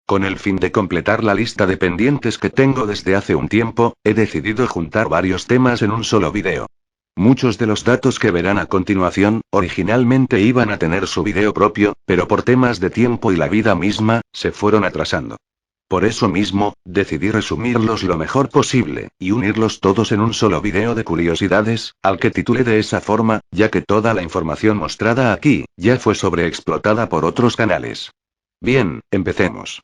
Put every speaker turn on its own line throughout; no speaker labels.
Con el fin de completar la lista de pendientes que tengo desde hace un tiempo, he decidido juntar varios temas en un solo video. Muchos de los datos que verán a continuación, originalmente iban a tener su video propio, pero por temas de tiempo y la vida misma, se fueron atrasando. Por eso mismo, decidí resumirlos lo mejor posible, y unirlos todos en un solo video de curiosidades, al que titulé de esa forma, ya que toda la información mostrada aquí, ya fue sobreexplotada por otros canales. Bien, empecemos.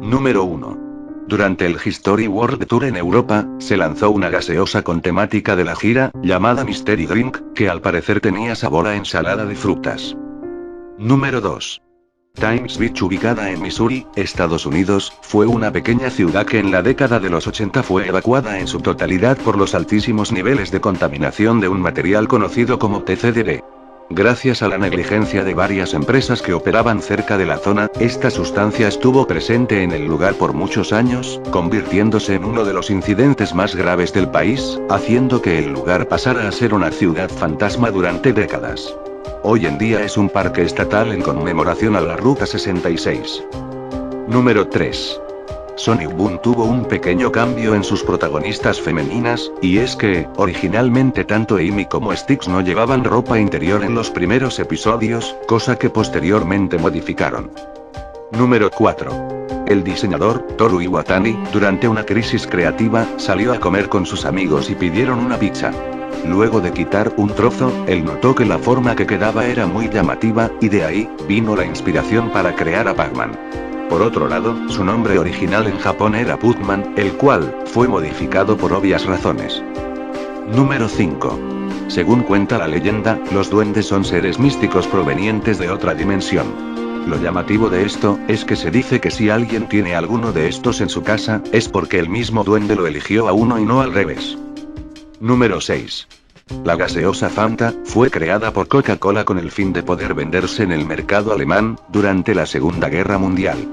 Número 1. Durante el History World Tour en Europa, se lanzó una gaseosa con temática de la gira, llamada Mystery Drink, que al parecer tenía sabor a ensalada de frutas. Número 2. Times Beach, ubicada en Missouri, Estados Unidos, fue una pequeña ciudad que en la década de los 80 fue evacuada en su totalidad por los altísimos niveles de contaminación de un material conocido como TCDD. Gracias a la negligencia de varias empresas que operaban cerca de la zona, esta sustancia estuvo presente en el lugar por muchos años, convirtiéndose en uno de los incidentes más graves del país, haciendo que el lugar pasara a ser una ciudad fantasma durante décadas. Hoy en día es un parque estatal en conmemoración a la Ruta 66. Número 3. Sonic Boom tuvo un pequeño cambio en sus protagonistas femeninas, y es que, originalmente tanto Amy como Styx no llevaban ropa interior en los primeros episodios, cosa que posteriormente modificaron. Número 4. El diseñador, Toru Iwatani, durante una crisis creativa, salió a comer con sus amigos y pidieron una pizza. Luego de quitar un trozo, él notó que la forma que quedaba era muy llamativa, y de ahí, vino la inspiración para crear a Pac-Man. Por otro lado, su nombre original en Japón era Putman, el cual, fue modificado por obvias razones. Número 5. Según cuenta la leyenda, los duendes son seres místicos provenientes de otra dimensión. Lo llamativo de esto, es que se dice que si alguien tiene alguno de estos en su casa, es porque el mismo duende lo eligió a uno y no al revés. Número 6. La gaseosa Fanta, fue creada por Coca-Cola con el fin de poder venderse en el mercado alemán, durante la Segunda Guerra Mundial.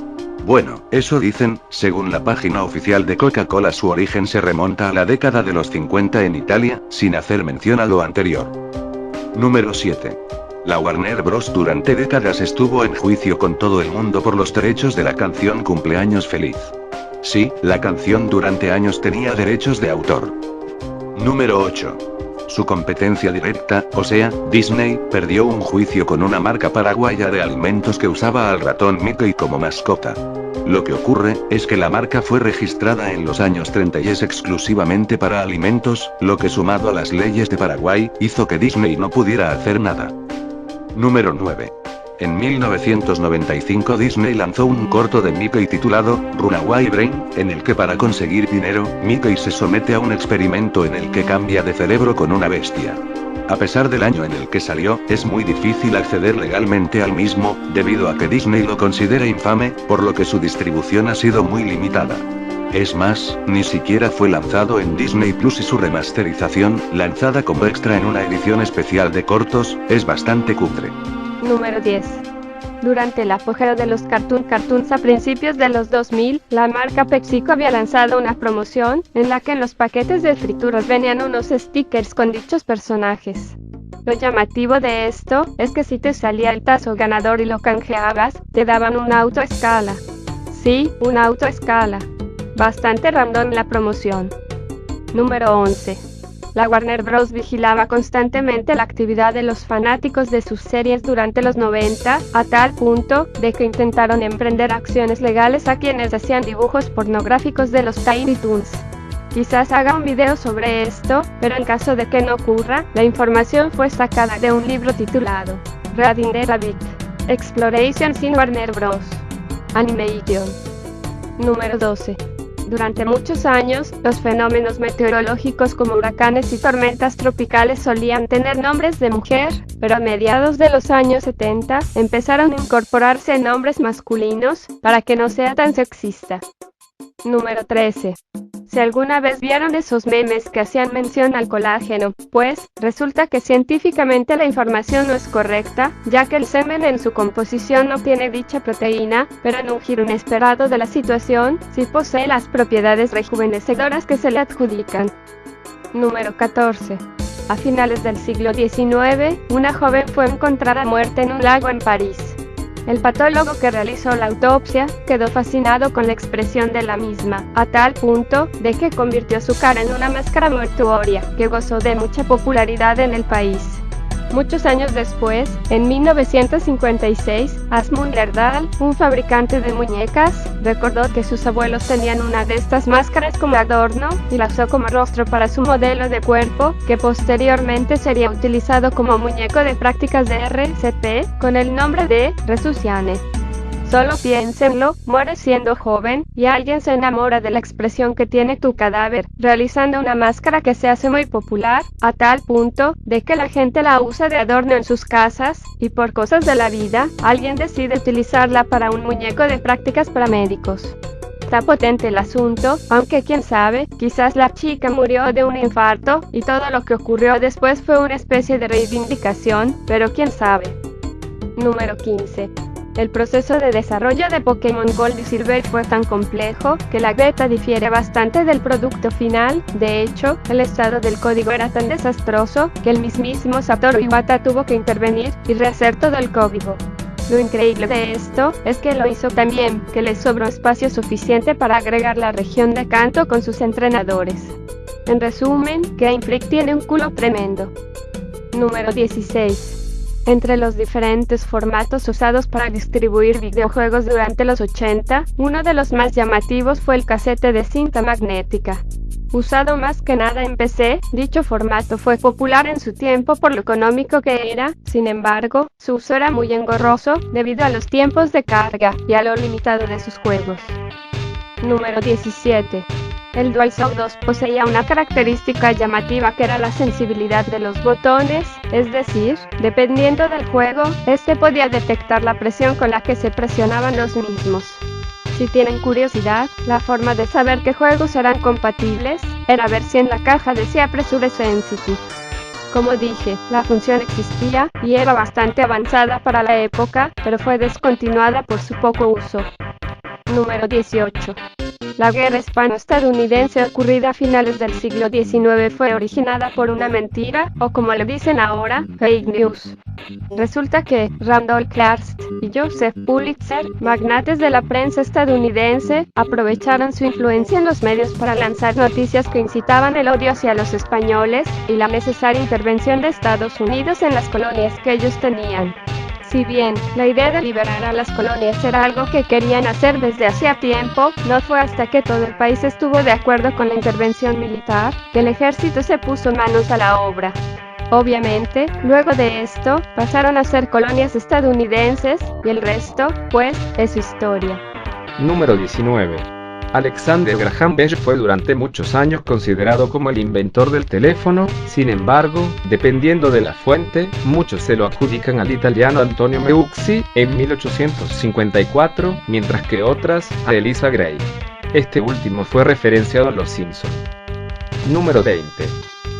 Bueno, eso dicen, según la página oficial de Coca-Cola su origen se remonta a la década de los 50 en Italia, sin hacer mención a lo anterior. Número 7. La Warner Bros. Durante décadas estuvo en juicio con todo el mundo por los derechos de la canción Cumpleaños Feliz. Sí, la canción durante años tenía derechos de autor. Número 8. Su competencia directa, o sea, Disney, perdió un juicio con una marca paraguaya de alimentos que usaba al ratón Mickey como mascota. Lo que ocurre, es que la marca fue registrada en los años 30 y es exclusivamente para alimentos, lo que sumado a las leyes de Paraguay, hizo que Disney no pudiera hacer nada. Número 9. En 1995 Disney lanzó un corto de Mickey titulado, Runaway Brain, en el que para conseguir dinero, Mickey se somete a un experimento en el que cambia de cerebro con una bestia. A pesar del año en el que salió, es muy difícil acceder legalmente al mismo, debido a que Disney lo considera infame, por lo que su distribución ha sido muy limitada. Es más, ni siquiera fue lanzado en Disney Plus y su remasterización, lanzada como extra en una edición especial de cortos, es bastante cutre.
Número 10. Durante el apogeo de los cartoons a principios de los 2000, la marca PepsiCo había lanzado una promoción, en la que en los paquetes de frituras venían unos stickers con dichos personajes. Lo llamativo de esto, es que si te salía el tazo ganador y lo canjeabas, te daban una autoescala. Sí, una autoescala. Bastante random la promoción. Número 11. La Warner Bros. Vigilaba constantemente la actividad de los fanáticos de sus series durante los 90, a tal punto, de que intentaron emprender acciones legales a quienes hacían dibujos pornográficos de los Tiny Toons. Quizás haga un video sobre esto, pero en caso de que no ocurra, la información fue sacada de un libro titulado Reading the Rabbit. Explorations in Warner Bros. Animation. Número 12. Durante muchos años, los fenómenos meteorológicos como huracanes y tormentas tropicales solían tener nombres de mujer, pero a mediados de los años 70, empezaron a incorporarse nombres masculinos, para que no sea tan sexista. Número 13. Si alguna vez vieron esos memes que hacían mención al colágeno, pues, resulta que científicamente la información no es correcta, ya que el semen en su composición no tiene dicha proteína, pero en un giro inesperado de la situación, sí posee las propiedades rejuvenecedoras que se le adjudican. Número 14. A finales del siglo XIX, una joven fue encontrada muerta en un lago en París. El patólogo que realizó la autopsia quedó fascinado con la expresión de la misma, a tal punto de que convirtió su cara en una máscara mortuoria que gozó de mucha popularidad en el país. Muchos años después, en 1956, Asmund Lerdahl, un fabricante de muñecas, recordó que sus abuelos tenían una de estas máscaras como adorno y la usó como rostro para su modelo de cuerpo, que posteriormente sería utilizado como muñeco de prácticas de RCP, con el nombre de Resuciane. Solo piénsenlo, mueres siendo joven, y alguien se enamora de la expresión que tiene tu cadáver, realizando una máscara que se hace muy popular, a tal punto, de que la gente la usa de adorno en sus casas, y por cosas de la vida, alguien decide utilizarla para un muñeco de prácticas para médicos. Está potente el asunto, aunque quién sabe, quizás la chica murió de un infarto, y todo lo que ocurrió después fue una especie de reivindicación, pero quién sabe. Número 15. El proceso de desarrollo de Pokémon Gold y Silver fue tan complejo que la beta difiere bastante del producto final. De hecho, el estado del código era tan desastroso que el mismísimo Satoru Iwata tuvo que intervenir y rehacer todo el código. Lo increíble de esto es que lo hizo tan bien que le sobró espacio suficiente para agregar la región de Kanto con sus entrenadores. En resumen, Game Freak tiene un culo tremendo. Número 16. Entre los diferentes formatos usados para distribuir videojuegos durante los 80, uno de los más llamativos fue el casete de cinta magnética. Usado más que nada en PC, dicho formato fue popular en su tiempo por lo económico que era. Sin embargo, su uso era muy engorroso debido a los tiempos de carga y a lo limitado de sus juegos. Número 17. El DualShock 2 poseía una característica llamativa que era la sensibilidad de los botones, es decir, dependiendo del juego, este podía detectar la presión con la que se presionaban los mismos. Si tienen curiosidad, la forma de saber qué juegos eran compatibles era ver si en la caja decía Pressure Sensitive. Como dije, la función existía y era bastante avanzada para la época, pero fue descontinuada por su poco uso. Número 18. La guerra hispano-estadounidense ocurrida a finales del siglo XIX fue originada por una mentira, o como le dicen ahora, fake news. Resulta que Randolph Hearst y Joseph Pulitzer, magnates de la prensa estadounidense, aprovecharon su influencia en los medios para lanzar noticias que incitaban el odio hacia los españoles y la necesaria intervención de Estados Unidos en las colonias que ellos tenían. Si bien la idea de liberar a las colonias era algo que querían hacer desde hacía tiempo, no fue hasta que todo el país estuvo de acuerdo con la intervención militar que el ejército se puso manos a la obra. Obviamente, luego de esto, pasaron a ser colonias estadounidenses y el resto, pues, es historia.
Número 19. Alexander Graham Bell fue durante muchos años considerado como el inventor del teléfono. Sin embargo, dependiendo de la fuente, muchos se lo adjudican al italiano Antonio Meucci en 1854, mientras que otras a Eliza Gray. Este último fue referenciado a Los Simpson. Número 20.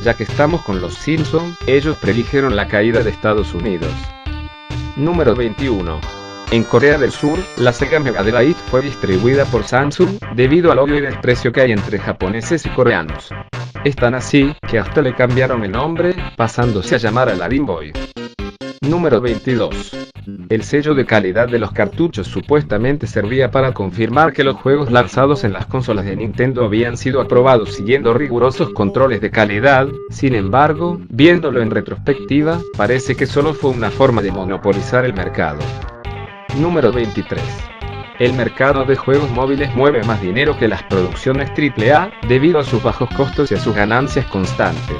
Ya que estamos con Los Simpson, ellos predijeron la caída de Estados Unidos. Número 21. En Corea del Sur, la Sega Mega Drive fue distribuida por Samsung, debido al odio y desprecio que hay entre japoneses y coreanos. Es tan así, que hasta le cambiaron el nombre, pasándose a llamar a la Game Boy. Número 22. El sello de calidad de los cartuchos supuestamente servía para confirmar que los juegos lanzados en las consolas de Nintendo habían sido aprobados siguiendo rigurosos controles de calidad. Sin embargo, viéndolo en retrospectiva, parece que solo fue una forma de monopolizar el mercado. Número 23. El mercado de juegos móviles mueve más dinero que las producciones AAA, debido a sus bajos costos y a sus ganancias constantes.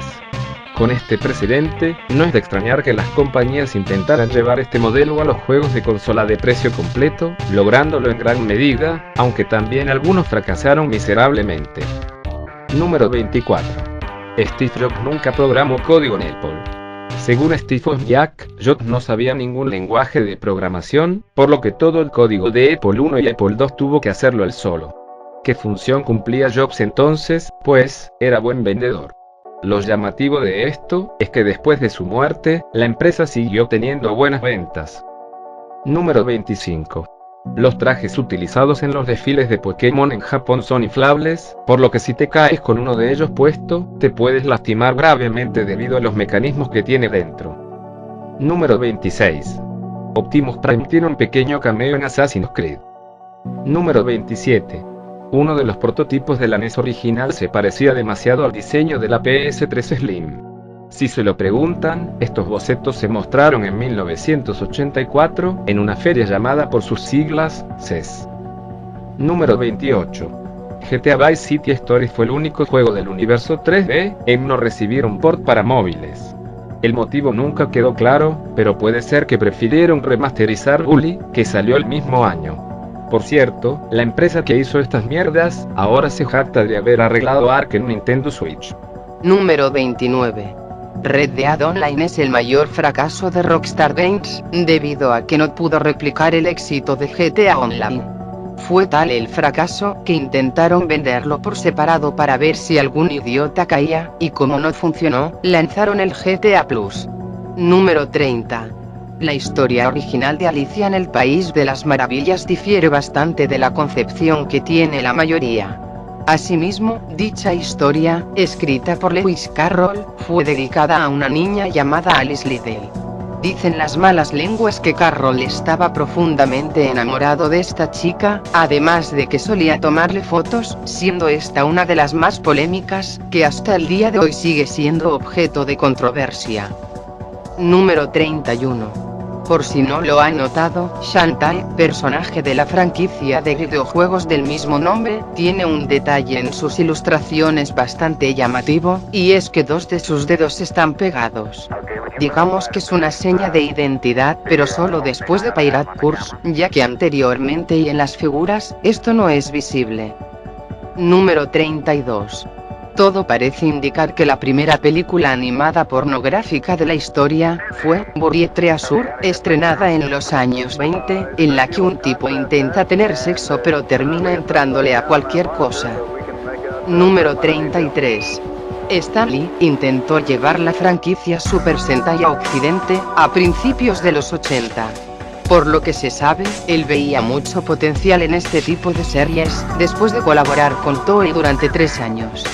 Con este precedente, no es de extrañar que las compañías intentaran llevar este modelo a los juegos de consola de precio completo, lográndolo en gran medida, aunque también algunos fracasaron miserablemente. Número 24. Steve Jobs nunca programó código en Apple. Según Steve Wozniak, Jobs no sabía ningún lenguaje de programación, por lo que todo el código de Apple I y Apple II tuvo que hacerlo él solo. ¿Qué función cumplía Jobs entonces? Pues, era buen vendedor. Lo llamativo de esto es que después de su muerte, la empresa siguió teniendo buenas ventas. Número 25. Los trajes utilizados en los desfiles de Pokémon en Japón son inflables, por lo que si te caes con uno de ellos puesto, te puedes lastimar gravemente debido a los mecanismos que tiene dentro. Número 26. Optimus Prime tiene un pequeño cameo en Assassin's Creed. Número 27. Uno de los prototipos de la NES original se parecía demasiado al diseño de la PS3 Slim. Si se lo preguntan, estos bocetos se mostraron en 1984 en una feria llamada por sus siglas CES. Número 28. GTA Vice City Stories fue el único juego del universo 3D en no recibir un port para móviles. El motivo nunca quedó claro, pero puede ser que prefirieron remasterizar Bully, que salió el mismo año. Por cierto, la empresa que hizo estas mierdas, ahora se jacta de haber arreglado Ark en Nintendo Switch.
Número 29. Red Dead Online es el mayor fracaso de Rockstar Games, debido a que no pudo replicar el éxito de GTA Online. Fue tal el fracaso, que intentaron venderlo por separado para ver si algún idiota caía, y como no funcionó, lanzaron el GTA Plus. Número 30. La historia original de Alicia en el País de las Maravillas difiere bastante de la concepción que tiene la mayoría. Asimismo, dicha historia, escrita por Lewis Carroll, fue dedicada a una niña llamada Alice Liddell. Dicen las malas lenguas que Carroll estaba profundamente enamorado de esta chica, además de que solía tomarle fotos, siendo esta una de las más polémicas, que hasta el día de hoy sigue siendo objeto de controversia. Número 31. Por si no lo han notado, Chantal, personaje de la franquicia de videojuegos del mismo nombre, tiene un detalle en sus ilustraciones bastante llamativo, y es que dos de sus dedos están pegados. Digamos que es una seña de identidad, pero solo después de Pirate Curse, ya que anteriormente y en las figuras, esto no es visible. Número 32. Todo parece indicar que la primera película animada pornográfica de la historia fue Buried Treasure, estrenada en los años 20, en la que un tipo intenta tener sexo pero termina entrándole a cualquier cosa. Número 33. Stan Lee intentó llevar la franquicia Super Sentai a Occidente a principios de los 80. Por lo que se sabe, él veía mucho potencial en este tipo de series, después de colaborar con Toei durante 3 años.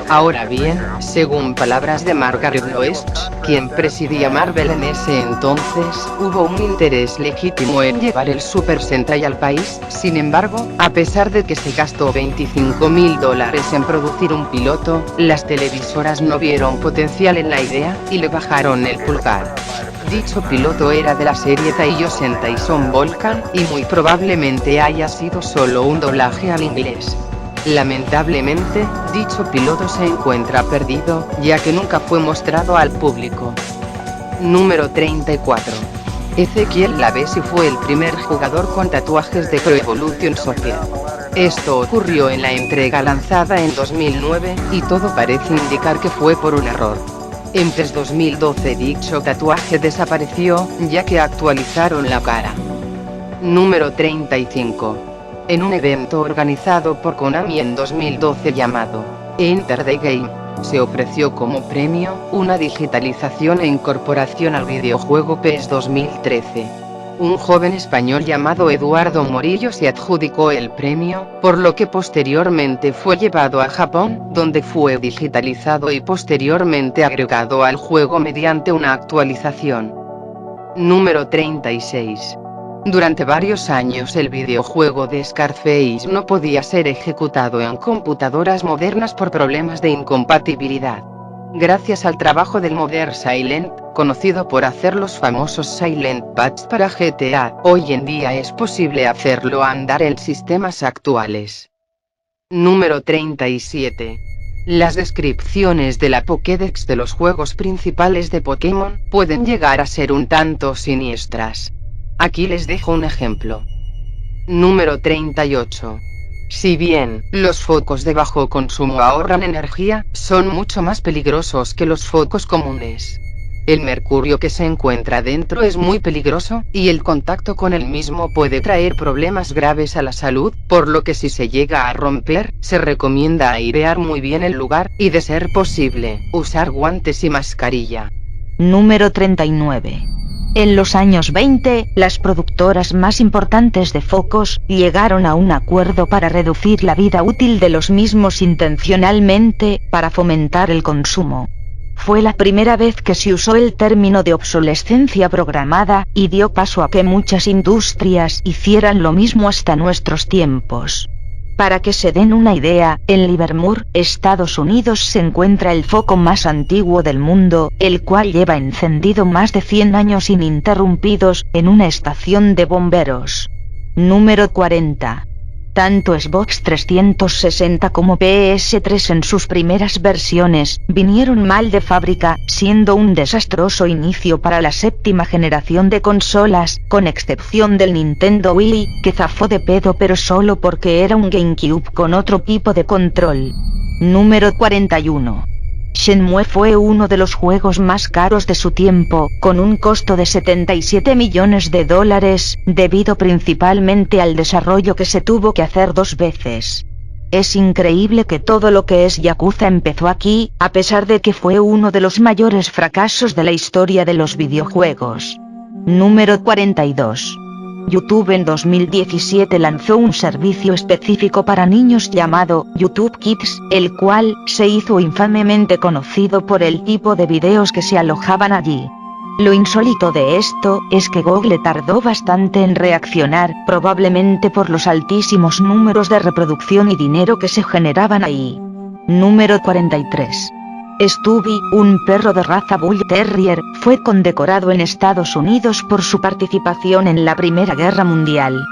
Ahora bien, según palabras de Margaret Loesch, quien presidía Marvel en ese entonces, hubo un interés legítimo en llevar el Super Sentai al país. Sin embargo, a pesar de que se gastó $25.000 en producir un piloto, las televisoras no vieron potencial en la idea, y le bajaron el pulgar. Dicho piloto era de la serie Taiyo Sentai Son Volcan, y muy probablemente haya sido solo un doblaje al inglés. Lamentablemente, dicho piloto se encuentra perdido, ya que nunca fue mostrado al público. Número 34. Ezequiel Lavesi fue el primer jugador con tatuajes de Pro Evolution Soccer. Esto ocurrió en la entrega lanzada en 2009, y todo parece indicar que fue por un error. En PES 2012 dicho tatuaje desapareció, ya que actualizaron la cara. Número 35. En un evento organizado por Konami en 2012 llamado Enter the Game, se ofreció como premio una digitalización e incorporación al videojuego PES 2013. Un joven español llamado Eduardo Morillo se adjudicó el premio, por lo que posteriormente fue llevado a Japón, donde fue digitalizado y posteriormente agregado al juego mediante una actualización. Número 36. Durante varios años el videojuego de Scarface no podía ser ejecutado en computadoras modernas por problemas de incompatibilidad. Gracias al trabajo del modder Silent, conocido por hacer los famosos Silent Patch para GTA, hoy en día es posible hacerlo andar en sistemas actuales. Número 37. Las descripciones de la Pokédex de los juegos principales de Pokémon pueden llegar a ser un tanto siniestras. Aquí les dejo un ejemplo. Número 38. Si bien los focos de bajo consumo ahorran energía, son mucho más peligrosos que los focos comunes. El mercurio que se encuentra dentro es muy peligroso, y el contacto con el mismo puede traer problemas graves a la salud, por lo que si se llega a romper, se recomienda airear muy bien el lugar, y de ser posible, usar guantes y mascarilla.
Número 39. En los años 20, las productoras más importantes de focos llegaron a un acuerdo para reducir la vida útil de los mismos intencionalmente, para fomentar el consumo. Fue la primera vez que se usó el término de obsolescencia programada, y dio paso a que muchas industrias hicieran lo mismo hasta nuestros tiempos. Para que se den una idea, en Livermore, Estados Unidos se encuentra el foco más antiguo del mundo, el cual lleva encendido más de 100 años ininterrumpidos, en una estación de bomberos. Número 40. Tanto Xbox 360 como PS3 en sus primeras versiones, vinieron mal de fábrica, siendo un desastroso inicio para la séptima generación de consolas, con excepción del Nintendo Wii, que zafó de pedo pero solo porque era un GameCube con otro tipo de control. Número 41. Shenmue fue uno de los juegos más caros de su tiempo, con un costo de $77 millones, debido principalmente al desarrollo que se tuvo que hacer 2 veces. Es increíble que todo lo que es Yakuza empezó aquí, a pesar de que fue uno de los mayores fracasos de la historia de los videojuegos. Número 42. YouTube en 2017 lanzó un servicio específico para niños llamado YouTube Kids, el cual se hizo infamemente conocido por el tipo de videos que se alojaban allí. Lo insólito de esto es que Google tardó bastante en reaccionar, probablemente por los altísimos números de reproducción y dinero que se generaban ahí. Número 43. Stubby, un perro de raza Bull Terrier, fue condecorado en Estados Unidos por su participación en la Primera Guerra Mundial.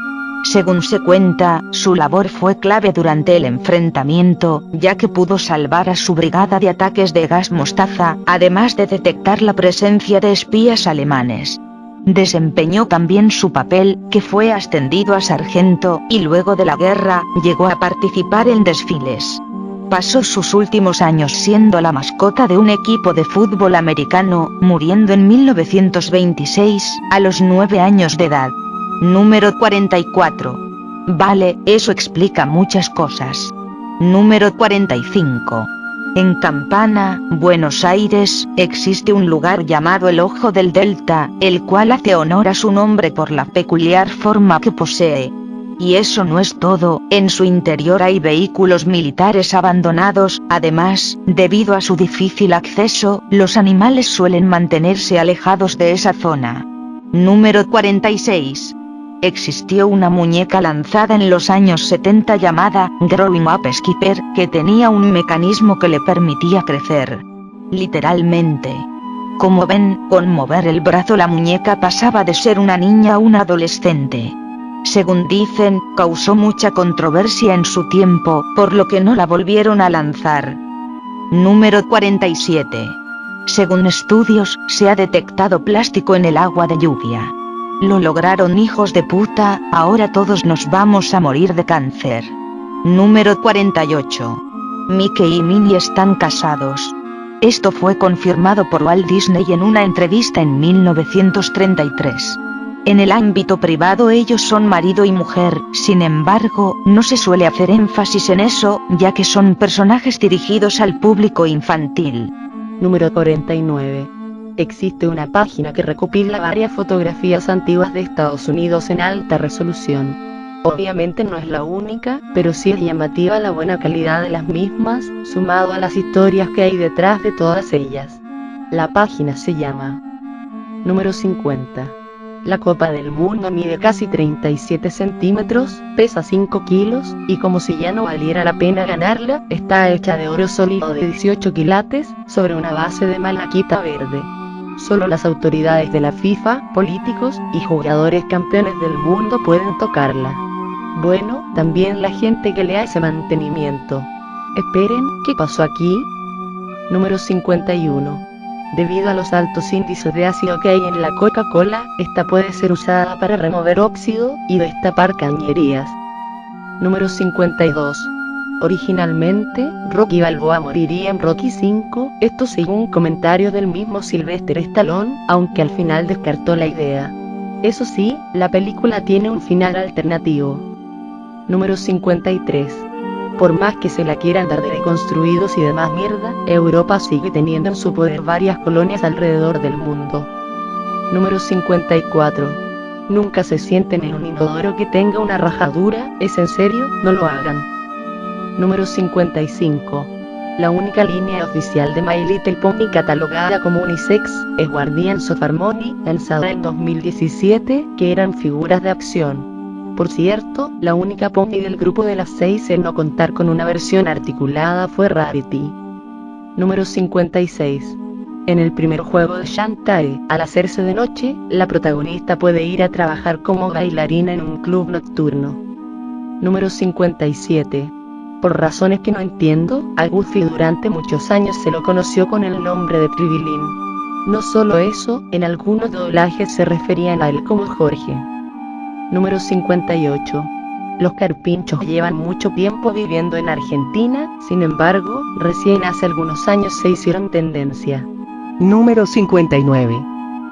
Según se cuenta, su labor fue clave durante el enfrentamiento, ya que pudo salvar a su brigada de ataques de gas mostaza, además de detectar la presencia de espías alemanes. Desempeñó también su papel, que fue ascendido a sargento, y luego de la guerra, llegó a participar en desfiles. Pasó sus últimos años siendo la mascota de un equipo de fútbol americano, muriendo en 1926, a los 9 años de edad. Número 44. Vale, eso explica muchas cosas. Número 45. En Campana, Buenos Aires, existe un lugar llamado el Ojo del Delta, el cual hace honor a su nombre por la peculiar forma que posee. Y eso no es todo, en su interior hay vehículos militares abandonados, además, debido a su difícil acceso, los animales suelen mantenerse alejados de esa zona. Número 46. Existió una muñeca lanzada en los años 70 llamada Growing Up Skipper, que tenía un mecanismo que le permitía crecer. Literalmente. Como ven, con mover el brazo la muñeca pasaba de ser una niña a una adolescente. Según dicen, causó mucha controversia en su tiempo, por lo que no la volvieron a lanzar. Número 47. Según estudios, se ha detectado plástico en el agua de lluvia. Lo lograron, hijos de puta, ahora todos nos vamos a morir de cáncer. Número 48. Mickey y Minnie están casados. Esto fue confirmado por Walt Disney en una entrevista en 1933. En el ámbito privado ellos son marido y mujer, sin embargo, no se suele hacer énfasis en eso, ya que son personajes dirigidos al público infantil.
Número 49. Existe una página que recopila varias fotografías antiguas de Estados Unidos en alta resolución. Obviamente no es la única, pero sí es llamativa la buena calidad de las mismas, sumado a las historias que hay detrás de todas ellas. La página se llama Número 50. La Copa del Mundo mide casi 37 centímetros, pesa 5 kilos, y como si ya no valiera la pena ganarla, está hecha de oro sólido de 18 quilates, sobre una base de malaquita verde. Solo las autoridades de la FIFA, políticos y jugadores campeones del mundo pueden tocarla. Bueno, también la gente que le hace mantenimiento. Esperen, ¿qué pasó aquí? Número 51. Debido a los altos índices de ácido que hay en la Coca-Cola, esta puede ser usada para remover óxido y destapar cañerías. Número 52. Originalmente, Rocky Balboa moriría en Rocky V, esto según comentarios del mismo Sylvester Stallone, aunque al final descartó la idea. Eso sí, la película tiene un final alternativo. Número 53. Por más que se la quieran dar de reconstruidos y demás mierda, Europa sigue teniendo en su poder varias colonias alrededor del mundo. Número 54. Nunca se sienten en un inodoro que tenga una rajadura, ¿es en serio? No lo hagan. Número 55. La única línea oficial de My Little Pony catalogada como unisex es Guardians of Harmony, lanzada en 2017, que eran figuras de acción. Por cierto, la única pony del grupo de las 6 en no contar con una versión articulada fue Rarity. Número 56. En el primer juego de Shantae, al hacerse de noche, la protagonista puede ir a trabajar como bailarina en un club nocturno. Número 57. Por razones que no entiendo, a Goofy durante muchos años se lo conoció con el nombre de Tribilín. No solo eso, en algunos doblajes se referían a él como Jorge. Número 58. Los carpinchos llevan mucho tiempo viviendo en Argentina, sin embargo, recién hace algunos años se hicieron tendencia.
Número 59.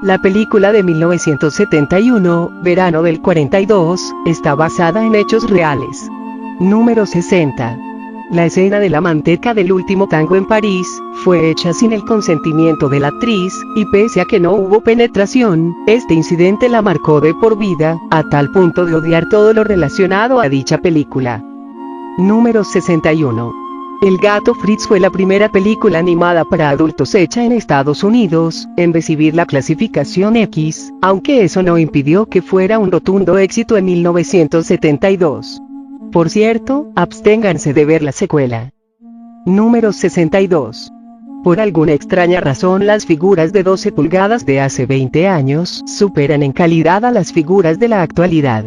La película de 1971, Verano del 42, está basada en hechos reales. Número 60. La escena de la manteca del último tango en París fue hecha sin el consentimiento de la actriz, y pese a que no hubo penetración, este incidente la marcó de por vida, a tal punto de odiar todo lo relacionado a dicha película. Número 61. El gato Fritz fue la primera película animada para adultos hecha en Estados Unidos en recibir la clasificación X, aunque eso no impidió que fuera un rotundo éxito en 1972. Por cierto, absténganse de ver la secuela. Número 62. Por alguna extraña razón las figuras de 12 pulgadas de hace 20 años superan en calidad a las figuras de la actualidad.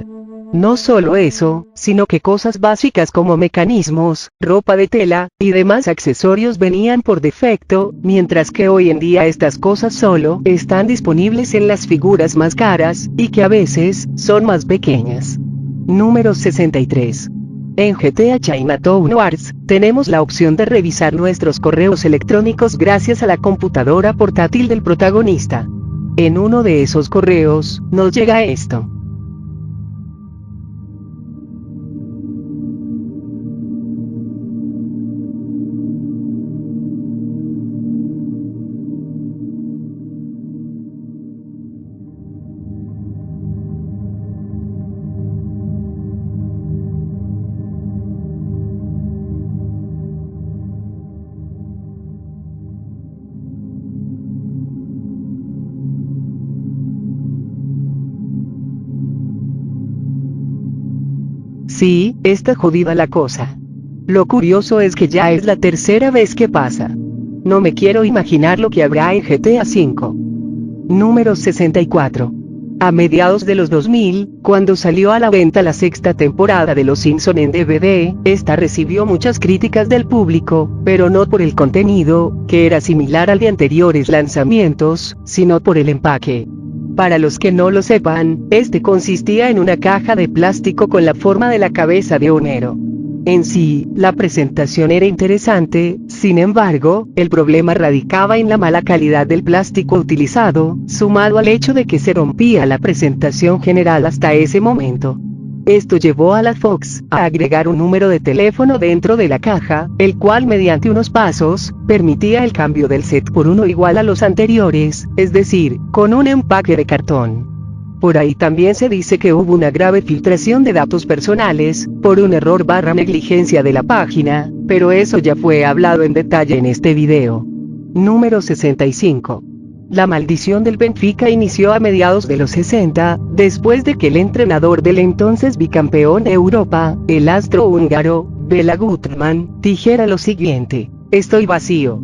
No solo eso, sino que cosas básicas como mecanismos, ropa de tela, y demás accesorios venían por defecto, mientras que hoy en día estas cosas solo están disponibles en las figuras más caras, y que a veces son más pequeñas. Número 63. En GTA Chinatown Wars, tenemos la opción de revisar nuestros correos electrónicos gracias a la computadora portátil del protagonista. En uno de esos correos, nos llega esto. Sí, está jodida la cosa. Lo curioso es que ya es la tercera vez que pasa. No me quiero imaginar lo que habrá en GTA V. Número 64. A mediados de los 2000, cuando salió a la venta la sexta temporada de Los Simpson en DVD, esta recibió muchas críticas del público, pero no por el contenido, que era similar al de anteriores lanzamientos, sino por el empaque. Para los que no lo sepan, este consistía en una caja de plástico con la forma de la cabeza de Homero. En sí, la presentación era interesante, sin embargo, el problema radicaba en la mala calidad del plástico utilizado, sumado al hecho de que se rompía la presentación general hasta ese momento. Esto llevó a la Fox a agregar un número de teléfono dentro de la caja, el cual mediante unos pasos, permitía el cambio del set por uno igual a los anteriores, es decir, con un empaque de cartón. Por ahí también se dice que hubo una grave filtración de datos personales, por un error / negligencia de la página, pero eso ya fue hablado en detalle en este video. Número 65. La maldición del Benfica inició a mediados de los 60, después de que el entrenador del entonces bicampeón de Europa, el astro húngaro, Bela Gutmann, dijera lo siguiente: estoy vacío.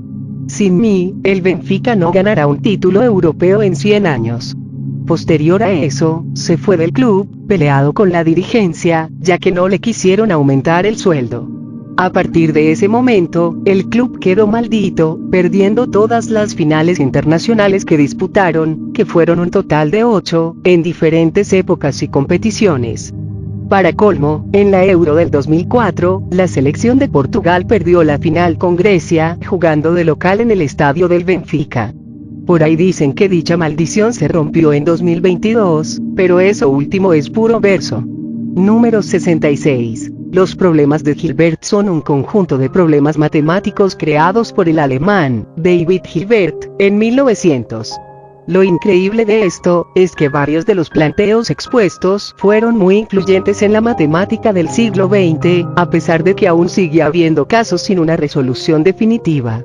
Sin mí, el Benfica no ganará un título europeo en 100 años. Posterior a eso, se fue del club, peleado con la dirigencia, ya que no le quisieron aumentar el sueldo. A partir de ese momento, el club quedó maldito, perdiendo todas las finales internacionales que disputaron, que fueron un total de 8, en diferentes épocas y competiciones. Para colmo, en la Euro del 2004, la selección de Portugal perdió la final con Grecia, jugando de local en el estadio del Benfica. Por ahí dicen que dicha maldición se rompió en 2022, pero eso último es puro verso. Número 66. Los problemas de Hilbert son un conjunto de problemas matemáticos creados por el alemán David Hilbert en 1900. Lo increíble de esto, es que varios de los planteos expuestos fueron muy influyentes en la matemática del siglo XX, a pesar de que aún sigue habiendo casos sin una resolución definitiva.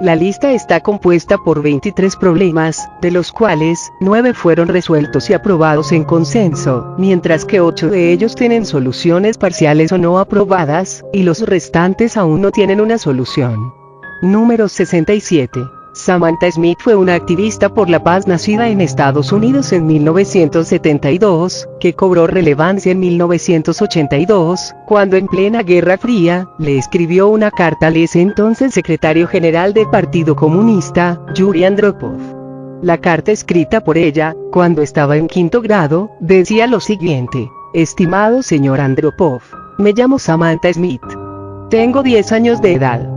La lista está compuesta por 23 problemas, de los cuales, 9 fueron resueltos y aprobados en consenso, mientras que 8 de ellos tienen soluciones parciales o no aprobadas, y los restantes aún no tienen una solución. Número 67. Samantha Smith fue una activista por la paz nacida en Estados Unidos en 1972, que cobró relevancia en 1982, cuando en plena Guerra Fría, le escribió una carta al ese entonces secretario general del Partido Comunista, Yuri Andropov. La carta escrita por ella, cuando estaba en quinto grado, decía lo siguiente: estimado señor Andropov, me llamo Samantha Smith. Tengo 10 años de edad.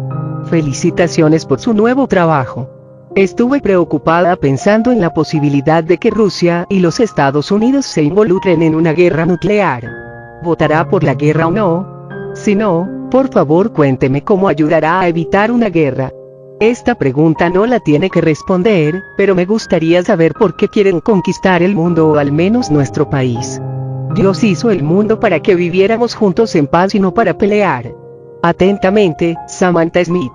Felicitaciones por su nuevo trabajo. Estuve preocupada pensando en la posibilidad de que Rusia y los Estados Unidos se involucren en una guerra nuclear. ¿Votará por la guerra o no? Si no, por favor cuénteme cómo ayudará a evitar una guerra. Esta pregunta no la tiene que responder, pero me gustaría saber por qué quieren conquistar el mundo o al menos nuestro país. Dios hizo el mundo para que viviéramos juntos en paz y no para pelear. Atentamente, Samantha Smith.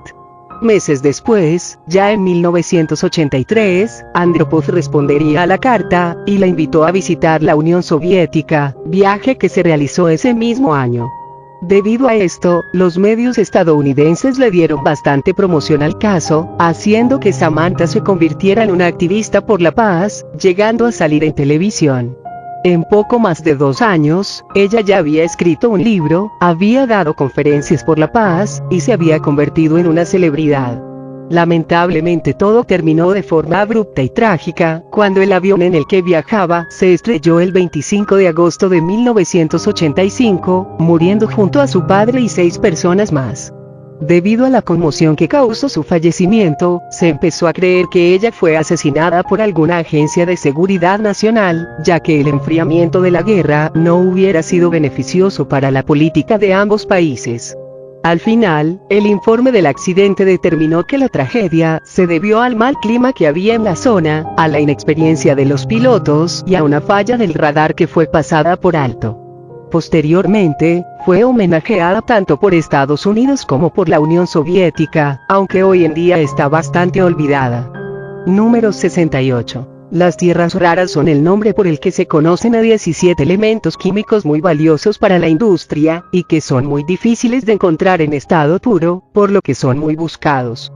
Meses después, ya en 1983, Andropov respondería a la carta, y la invitó a visitar la Unión Soviética, viaje que se realizó ese mismo año. Debido a esto, los medios estadounidenses le dieron bastante promoción al caso, haciendo que Samantha se convirtiera en una activista por la paz, llegando a salir en televisión. En poco más de 2 años, ella ya había escrito un libro, había dado conferencias por la paz, y se había convertido en una celebridad. Lamentablemente todo terminó de forma abrupta y trágica, cuando el avión en el que viajaba se estrelló el 25 de agosto de 1985, muriendo junto a su padre y 6 personas más. Debido a la conmoción que causó su fallecimiento, se empezó a creer que ella fue asesinada por alguna agencia de seguridad nacional, ya que el enfriamiento de la guerra no hubiera sido beneficioso para la política de ambos países. Al final, el informe del accidente determinó que la tragedia se debió al mal clima que había en la zona, a la inexperiencia de los pilotos y a una falla del radar que fue pasada por alto. Posteriormente, fue homenajeada tanto por Estados Unidos como por la Unión Soviética, aunque hoy en día está bastante olvidada. Número 68. Las tierras raras son el nombre por el que se conocen a 17 elementos químicos muy valiosos para la industria, y que son muy difíciles de encontrar en estado puro, por lo que son muy buscados.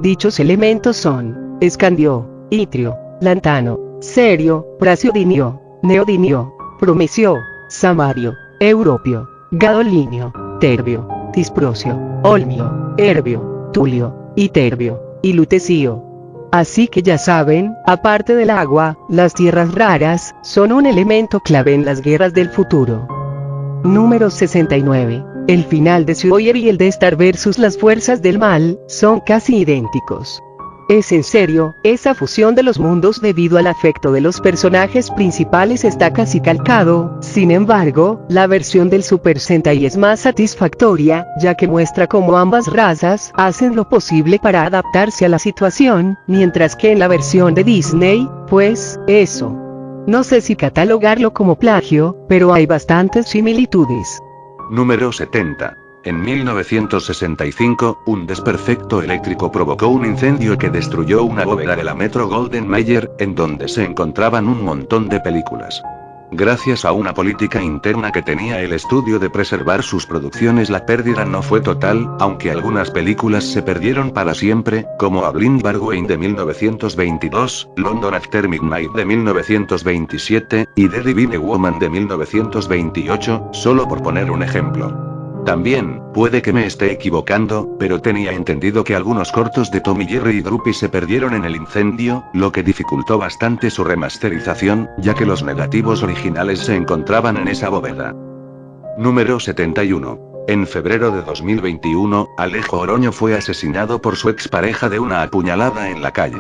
Dichos elementos son: escandio, itrio, lantano, cerio, praseodimio, neodimio, promesio, samario, europio, gadolinio, terbio, disprosio, olmio, herbio, tulio, iterbio, y lutecio. Así que ya saben, aparte del agua, las tierras raras son un elemento clave en las guerras del futuro. Número 69. El final de Sawyer y el de Star vs las fuerzas del mal son casi idénticos. Es en serio, esa fusión de los mundos debido al afecto de los personajes principales está casi calcado. Sin embargo, la versión del Super Sentai es más satisfactoria, ya que muestra cómo ambas razas hacen lo posible para adaptarse a la situación, mientras que en la versión de Disney, pues, eso. No sé si catalogarlo como plagio, pero hay bastantes similitudes.
Número 70. En 1965, un desperfecto eléctrico provocó un incendio que destruyó una bóveda de la Metro Golden Mayer, en donde se encontraban un montón de películas. Gracias a una política interna que tenía el estudio de preservar sus producciones, la pérdida no fue total, aunque algunas películas se perdieron para siempre, como A Blind Bargain de 1922, London After Midnight de 1927, y The Divine Woman de 1928, solo por poner un ejemplo. También, puede que me esté equivocando, pero tenía entendido que algunos cortos de Tom y Jerry y Droopy se perdieron en el incendio, lo que dificultó bastante su remasterización, ya que los negativos originales se encontraban en esa bóveda. Número 71. En febrero de 2021, Alejo Oroño fue asesinado por su expareja de una apuñalada en la calle.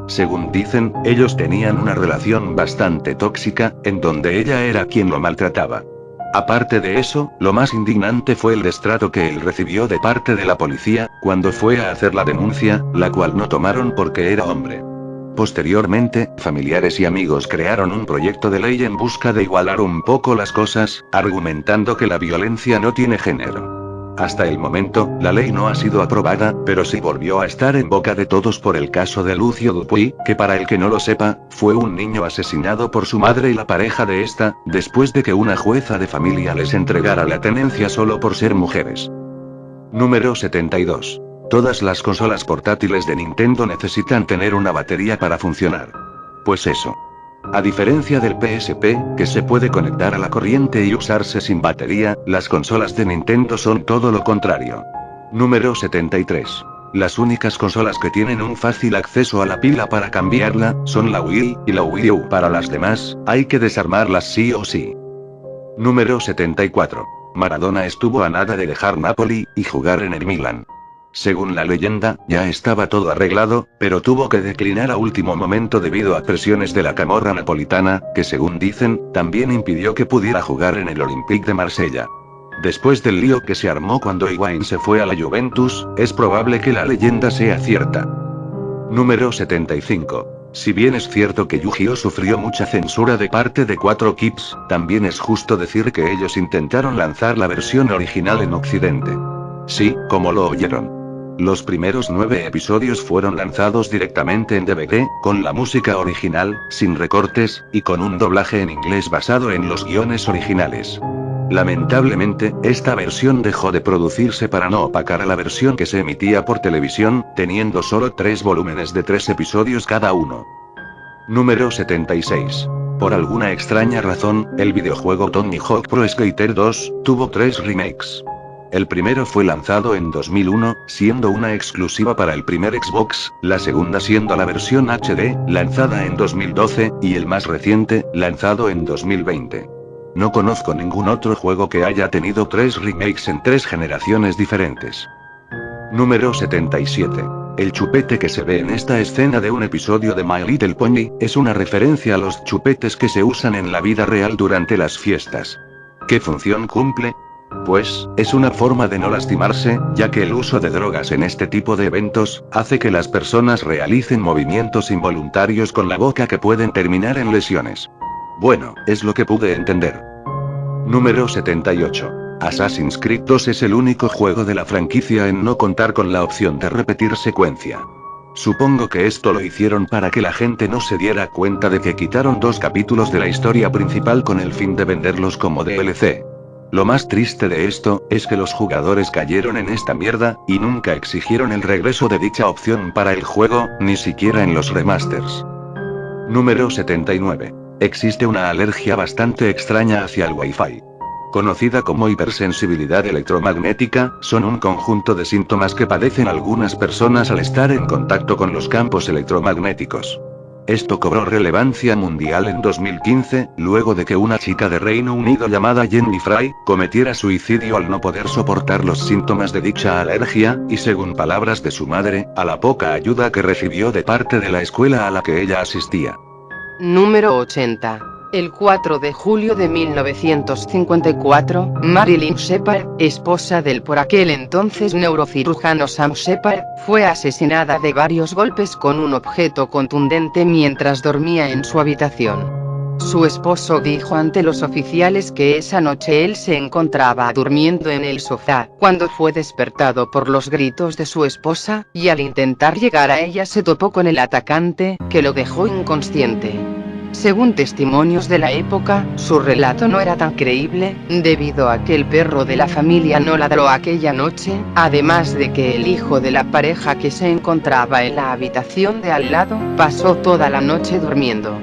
Según dicen, ellos tenían una relación bastante tóxica, en donde ella era quien lo maltrataba. Aparte de eso, lo más indignante fue el destrato que él recibió de parte de la policía, cuando fue a hacer la denuncia, la cual no tomaron porque era hombre. Posteriormente, familiares y amigos crearon un proyecto de ley en busca de igualar un poco las cosas, argumentando que la violencia no tiene género. Hasta el momento, la ley no ha sido aprobada, pero sí volvió a estar en boca de todos por el caso de Lucio Dupuy, que para el que no lo sepa, fue un niño asesinado por su madre y la pareja de esta, después de que una jueza de familia les entregara la tenencia solo por ser mujeres. Número 72. Todas las consolas portátiles de Nintendo necesitan tener una batería para funcionar. Pues eso. A diferencia del PSP, que se puede conectar a la corriente y usarse sin batería, las consolas de Nintendo son todo lo contrario. Número 73. Las únicas consolas que tienen un fácil acceso a la pila para cambiarla, son la Wii y la Wii U. Para las demás, hay que desarmarlas sí o sí. Número 74. Maradona estuvo a nada de dejar Napoli y jugar en el Milan. Según la leyenda, ya estaba todo arreglado, pero tuvo que declinar a último momento debido a presiones de la camorra napolitana, que según dicen, también impidió que pudiera jugar en el Olympique de Marsella. Después del lío que se armó cuando Higuaín se fue a la Juventus, es probable que la leyenda sea cierta. Número 75. Si bien es cierto que Yu-Gi-Oh sufrió mucha censura de parte de 4Kids, también es justo decir que ellos intentaron lanzar la versión original en Occidente. Sí, como lo oyeron. Los primeros 9 episodios fueron lanzados directamente en DVD, con la música original, sin recortes, y con un doblaje en inglés basado en los guiones originales. Lamentablemente, esta versión dejó de producirse para no opacar a la versión que se emitía por televisión, teniendo solo 3 volúmenes de 3 episodios cada uno. Número 76. Por alguna extraña razón, el videojuego Tony Hawk Pro Skater 2 tuvo 3 remakes. El primero fue lanzado en 2001, siendo una exclusiva para el primer Xbox, la segunda siendo la versión HD, lanzada en 2012, y el más reciente, lanzado en 2020. No conozco ningún otro juego que haya tenido 3 remakes en 3 generaciones diferentes. Número 77. El chupete que se ve en esta escena de un episodio de My Little Pony, es una referencia a los chupetes que se usan en la vida real durante las fiestas. ¿Qué función cumple? Pues, es una forma de no lastimarse, ya que el uso de drogas en este tipo de eventos, hace que las personas realicen movimientos involuntarios con la boca que pueden terminar en lesiones. Bueno, es lo que pude entender. Número 78. Assassin's Creed 2 es el único juego de la franquicia en no contar con la opción de repetir secuencia. Supongo que esto lo hicieron para que la gente no se diera cuenta de que quitaron 2 capítulos de la historia principal con el fin de venderlos como DLC. Lo más triste de esto, es que los jugadores cayeron en esta mierda, y nunca exigieron el regreso de dicha opción para el juego, ni siquiera en los remasters. Número 79. Existe una alergia bastante extraña hacia el Wi-Fi. Conocida como hipersensibilidad electromagnética, son un conjunto de síntomas que padecen algunas personas al estar en contacto con los campos electromagnéticos. Esto cobró relevancia mundial en 2015, luego de que una chica de Reino Unido llamada Jenny Fry, cometiera suicidio al no poder soportar los síntomas de dicha alergia, y según palabras de su madre, a la poca ayuda que recibió de parte de la escuela a la que ella asistía.
Número 80. El 4 de julio de 1954, Marilyn Shepard, esposa del por aquel entonces neurocirujano Sam Shepard, fue asesinada de varios golpes con un objeto contundente mientras dormía en su habitación. Su esposo dijo ante los oficiales que esa noche él se encontraba durmiendo en el sofá, cuando fue despertado por los gritos de su esposa, y al intentar llegar a ella se topó con el atacante, que lo dejó inconsciente. Según testimonios de la época, su relato no era tan creíble, debido a que el perro de la familia no ladró aquella noche, además de que el hijo de la pareja que se encontraba en la habitación de al lado, pasó toda la noche durmiendo.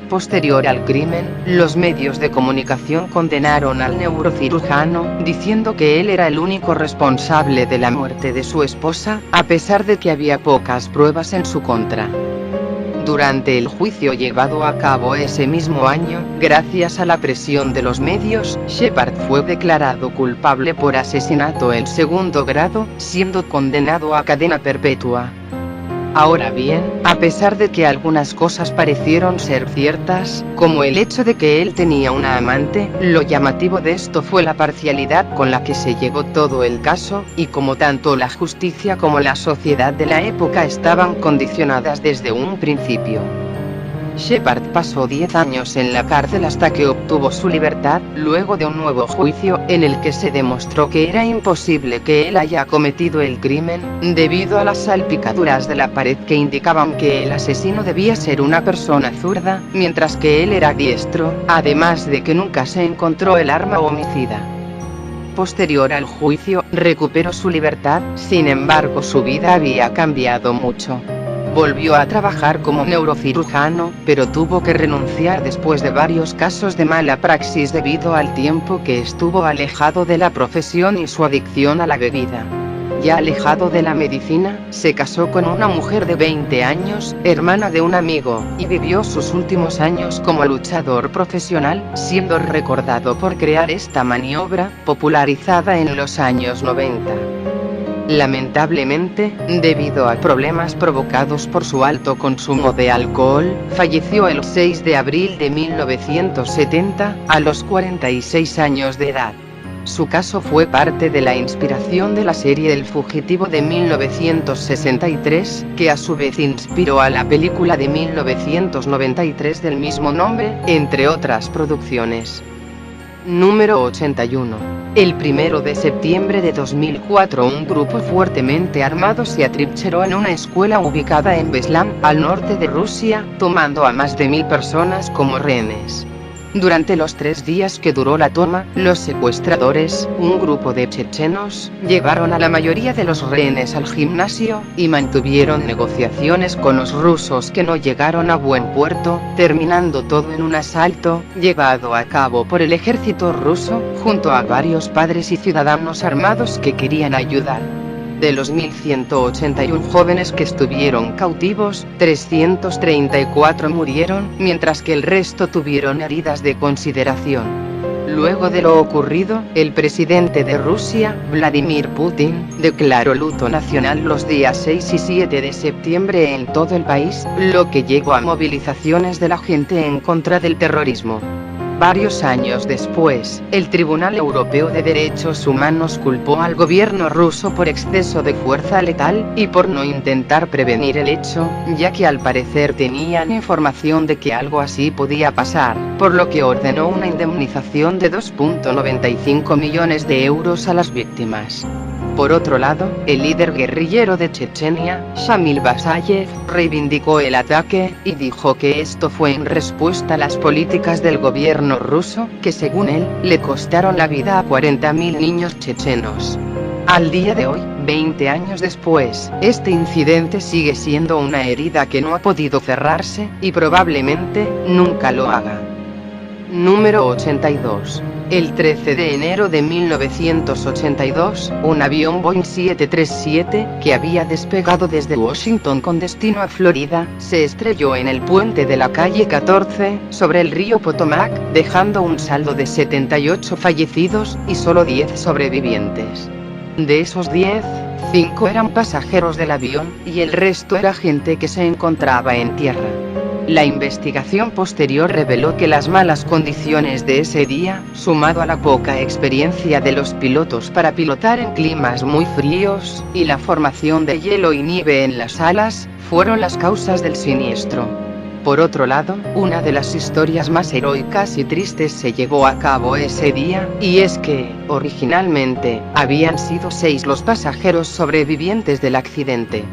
Posterior al crimen, los medios de comunicación condenaron al neurocirujano, diciendo que él era el único responsable de la muerte de su esposa, a pesar de que había pocas pruebas en su contra. Durante el juicio llevado a cabo ese mismo año, gracias a la presión de los medios, Shepard fue declarado culpable por asesinato en segundo grado, siendo condenado a cadena perpetua. Ahora bien, a pesar de que algunas cosas parecieron ser ciertas, como el hecho de que él tenía una amante, lo llamativo de esto fue la parcialidad con la que se llevó todo el caso, y como tanto la justicia como la sociedad de la época estaban condicionadas desde un principio. Shepard pasó 10 años en la cárcel hasta que obtuvo su libertad, luego de un nuevo juicio, en el que se demostró que era imposible que él haya cometido el crimen, debido a las salpicaduras de la pared que indicaban que el asesino debía ser una persona zurda, mientras que él era diestro, además de que nunca se encontró el arma homicida. Posterior al juicio, recuperó su libertad, sin embargo su vida había cambiado mucho. Volvió a trabajar como neurocirujano, pero tuvo que renunciar después de varios casos de mala praxis debido al tiempo que estuvo alejado de la profesión y su adicción a la bebida. Ya alejado de la medicina, se casó con una mujer de 20 años, hermana de un amigo, y vivió sus últimos años como luchador profesional, siendo recordado por crear esta maniobra, popularizada en los años 90. Lamentablemente, debido a problemas provocados por su alto consumo de alcohol, falleció el 6 de abril de 1970, a los 46 años de edad. Su caso fue parte de la inspiración de la serie El Fugitivo de 1963, que a su vez inspiró a la película de 1993 del mismo nombre, entre otras producciones. Número 81. El 1 de septiembre de 2004 un grupo fuertemente armado se atrincheró en una escuela ubicada en Beslan, al norte de Rusia, tomando a más de 1000 personas como rehenes. Durante los 3 días que duró la toma, los secuestradores, un grupo de chechenos, llevaron a la mayoría de los rehenes al gimnasio, y mantuvieron negociaciones con los rusos que no llegaron a buen puerto, terminando todo en un asalto, llevado a cabo por el ejército ruso, junto a varios padres y ciudadanos armados que querían ayudar. De los 1181 jóvenes que estuvieron cautivos, 334 murieron, mientras que el resto tuvieron heridas de consideración. Luego de lo ocurrido, el presidente de Rusia, Vladimir Putin, declaró luto nacional los días 6 y 7 de septiembre en todo el país, lo que llevó a movilizaciones de la gente en contra del terrorismo. Varios años después, el Tribunal Europeo de Derechos Humanos culpó al gobierno ruso por exceso de fuerza letal, y por no intentar prevenir el hecho, ya que al parecer tenían información de que algo así podía pasar, por lo que ordenó una indemnización de 2,95 millones de euros a las víctimas. Por otro lado, el líder guerrillero de Chechenia, Shamil Basayev, reivindicó el ataque, y dijo que esto fue en respuesta a las políticas del gobierno ruso, que según él, le costaron la vida a 40.000 niños chechenos. Al día de hoy, 20 años después, este incidente sigue siendo una herida que no ha podido cerrarse, y probablemente, nunca lo haga. Número 82. El 13 de enero de 1982, un avión Boeing 737, que había despegado desde Washington con destino a Florida, se estrelló en el puente de la calle 14, sobre el río Potomac, dejando un saldo de 78 fallecidos, y solo 10 sobrevivientes. De esos 10, 5 eran pasajeros del avión, y el resto era gente que se encontraba en tierra. La investigación posterior reveló que las malas condiciones de ese día, sumado a la poca experiencia de los pilotos para pilotar en climas muy fríos, y la formación de hielo y nieve en las alas, fueron las causas del siniestro. Por otro lado, una de las historias más heroicas y tristes se llevó a cabo ese día, y es que, originalmente, habían sido 6 los pasajeros sobrevivientes del accidente.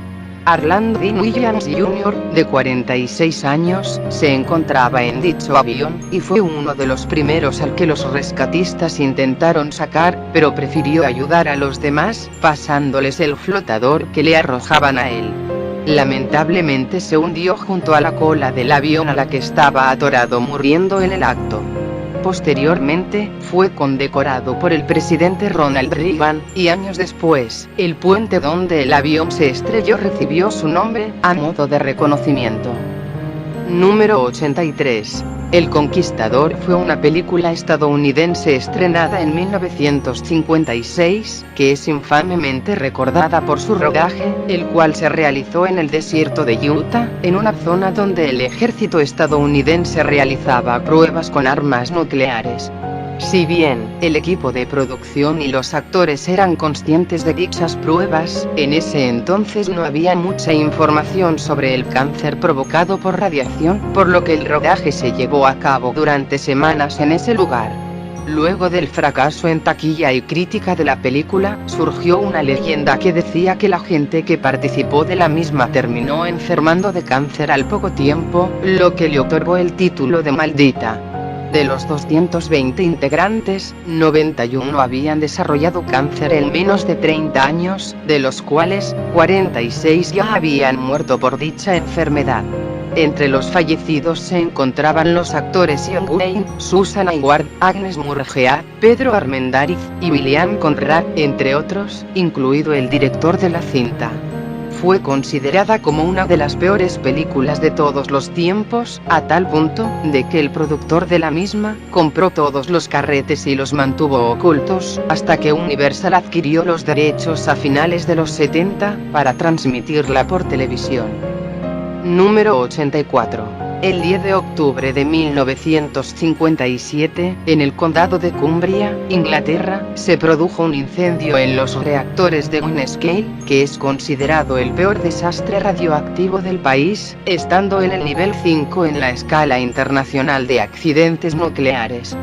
Arland Dean Williams Jr., de 46 años, se encontraba en dicho avión, y fue uno de los primeros al que los rescatistas intentaron sacar, pero prefirió ayudar a los demás, pasándoles el flotador que le arrojaban a él. Lamentablemente se hundió junto a la cola del avión a la que estaba atorado, muriendo en el acto. Posteriormente, fue condecorado por el presidente Ronald Reagan, y años después, el puente donde el avión se estrelló recibió su nombre, a modo de reconocimiento. Número 83. El Conquistador fue una película estadounidense estrenada en 1956, que es infamemente recordada por su rodaje, el cual se realizó en el desierto de Utah, en una zona donde el ejército estadounidense realizaba pruebas con armas nucleares. Si bien el equipo de producción y los actores eran conscientes de dichas pruebas, en ese entonces no había mucha información sobre el cáncer provocado por radiación, por lo que el rodaje se llevó a cabo durante semanas en ese lugar. Luego del fracaso en taquilla y crítica de la película, surgió una leyenda que decía que la gente que participó de la misma terminó enfermando de cáncer al poco tiempo, lo que le otorgó el título de maldita. De los 220 integrantes, 91 habían desarrollado cáncer en menos de 30 años, de los cuales 46 ya habían muerto por dicha enfermedad. Entre los fallecidos se encontraban los actores John Wayne, Susan Hayward, Agnes Murgeat, Pedro Armendáriz y William Conrad, entre otros, incluido el director de la cinta. Fue considerada como una de las peores películas de todos los tiempos, a tal punto de que el productor de la misma compró todos los carretes y los mantuvo ocultos, hasta que Universal adquirió los derechos a finales de los 70, para transmitirla por televisión. Número 84. El 10 de octubre de 1957, en el condado de Cumbria, Inglaterra, se produjo un incendio en los reactores de Windscale, que es considerado el peor desastre radioactivo del país, estando en el nivel 5 en la escala internacional de accidentes nucleares.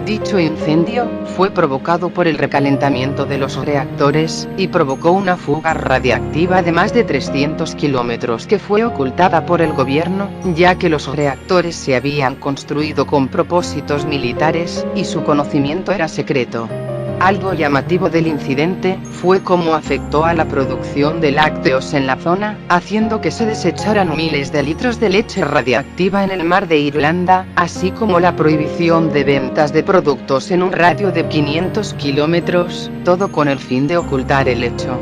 Dicho incendio fue provocado por el recalentamiento de los reactores, y provocó una fuga radiactiva de más de 300 kilómetros que fue ocultada por el gobierno, ya que los reactores se habían construido con propósitos militares, y su conocimiento era secreto. Algo llamativo del incidente fue cómo afectó a la producción de lácteos en la zona, haciendo que se desecharan miles de litros de leche radiactiva en el mar de Irlanda, así como la prohibición de ventas de productos en un radio de 500 kilómetros, todo con el fin de ocultar el hecho.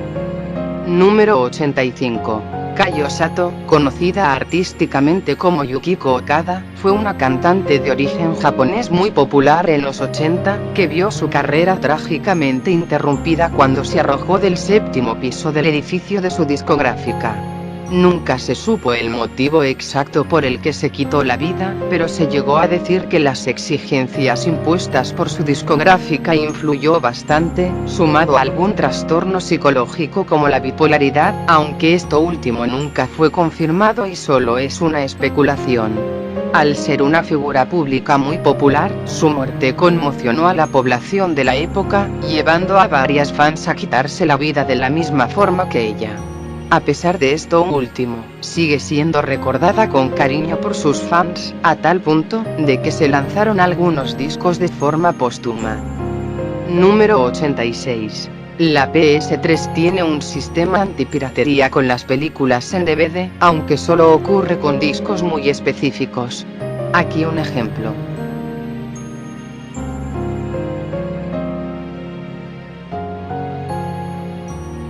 Número 85. Kayo Sato, conocida artísticamente como Yukiko Okada, fue una cantante de origen japonés muy popular en los 80, que vio su carrera trágicamente interrumpida cuando se arrojó del 7º piso del edificio de su discográfica. Nunca se supo el motivo exacto por el que se quitó la vida, pero se llegó a decir que las exigencias impuestas por su discográfica influyó bastante, sumado a algún trastorno psicológico como la bipolaridad, aunque esto último nunca fue confirmado y solo es una especulación. Al ser una figura pública muy popular, su muerte conmocionó a la población de la época, llevando a varias fans a quitarse la vida de la misma forma que ella. A pesar de esto último, sigue siendo recordada con cariño por sus fans, a tal punto de que se lanzaron algunos discos de forma póstuma. Número 86. La PS3 tiene un sistema antipiratería con las películas en DVD, aunque solo ocurre con discos muy específicos. Aquí un ejemplo.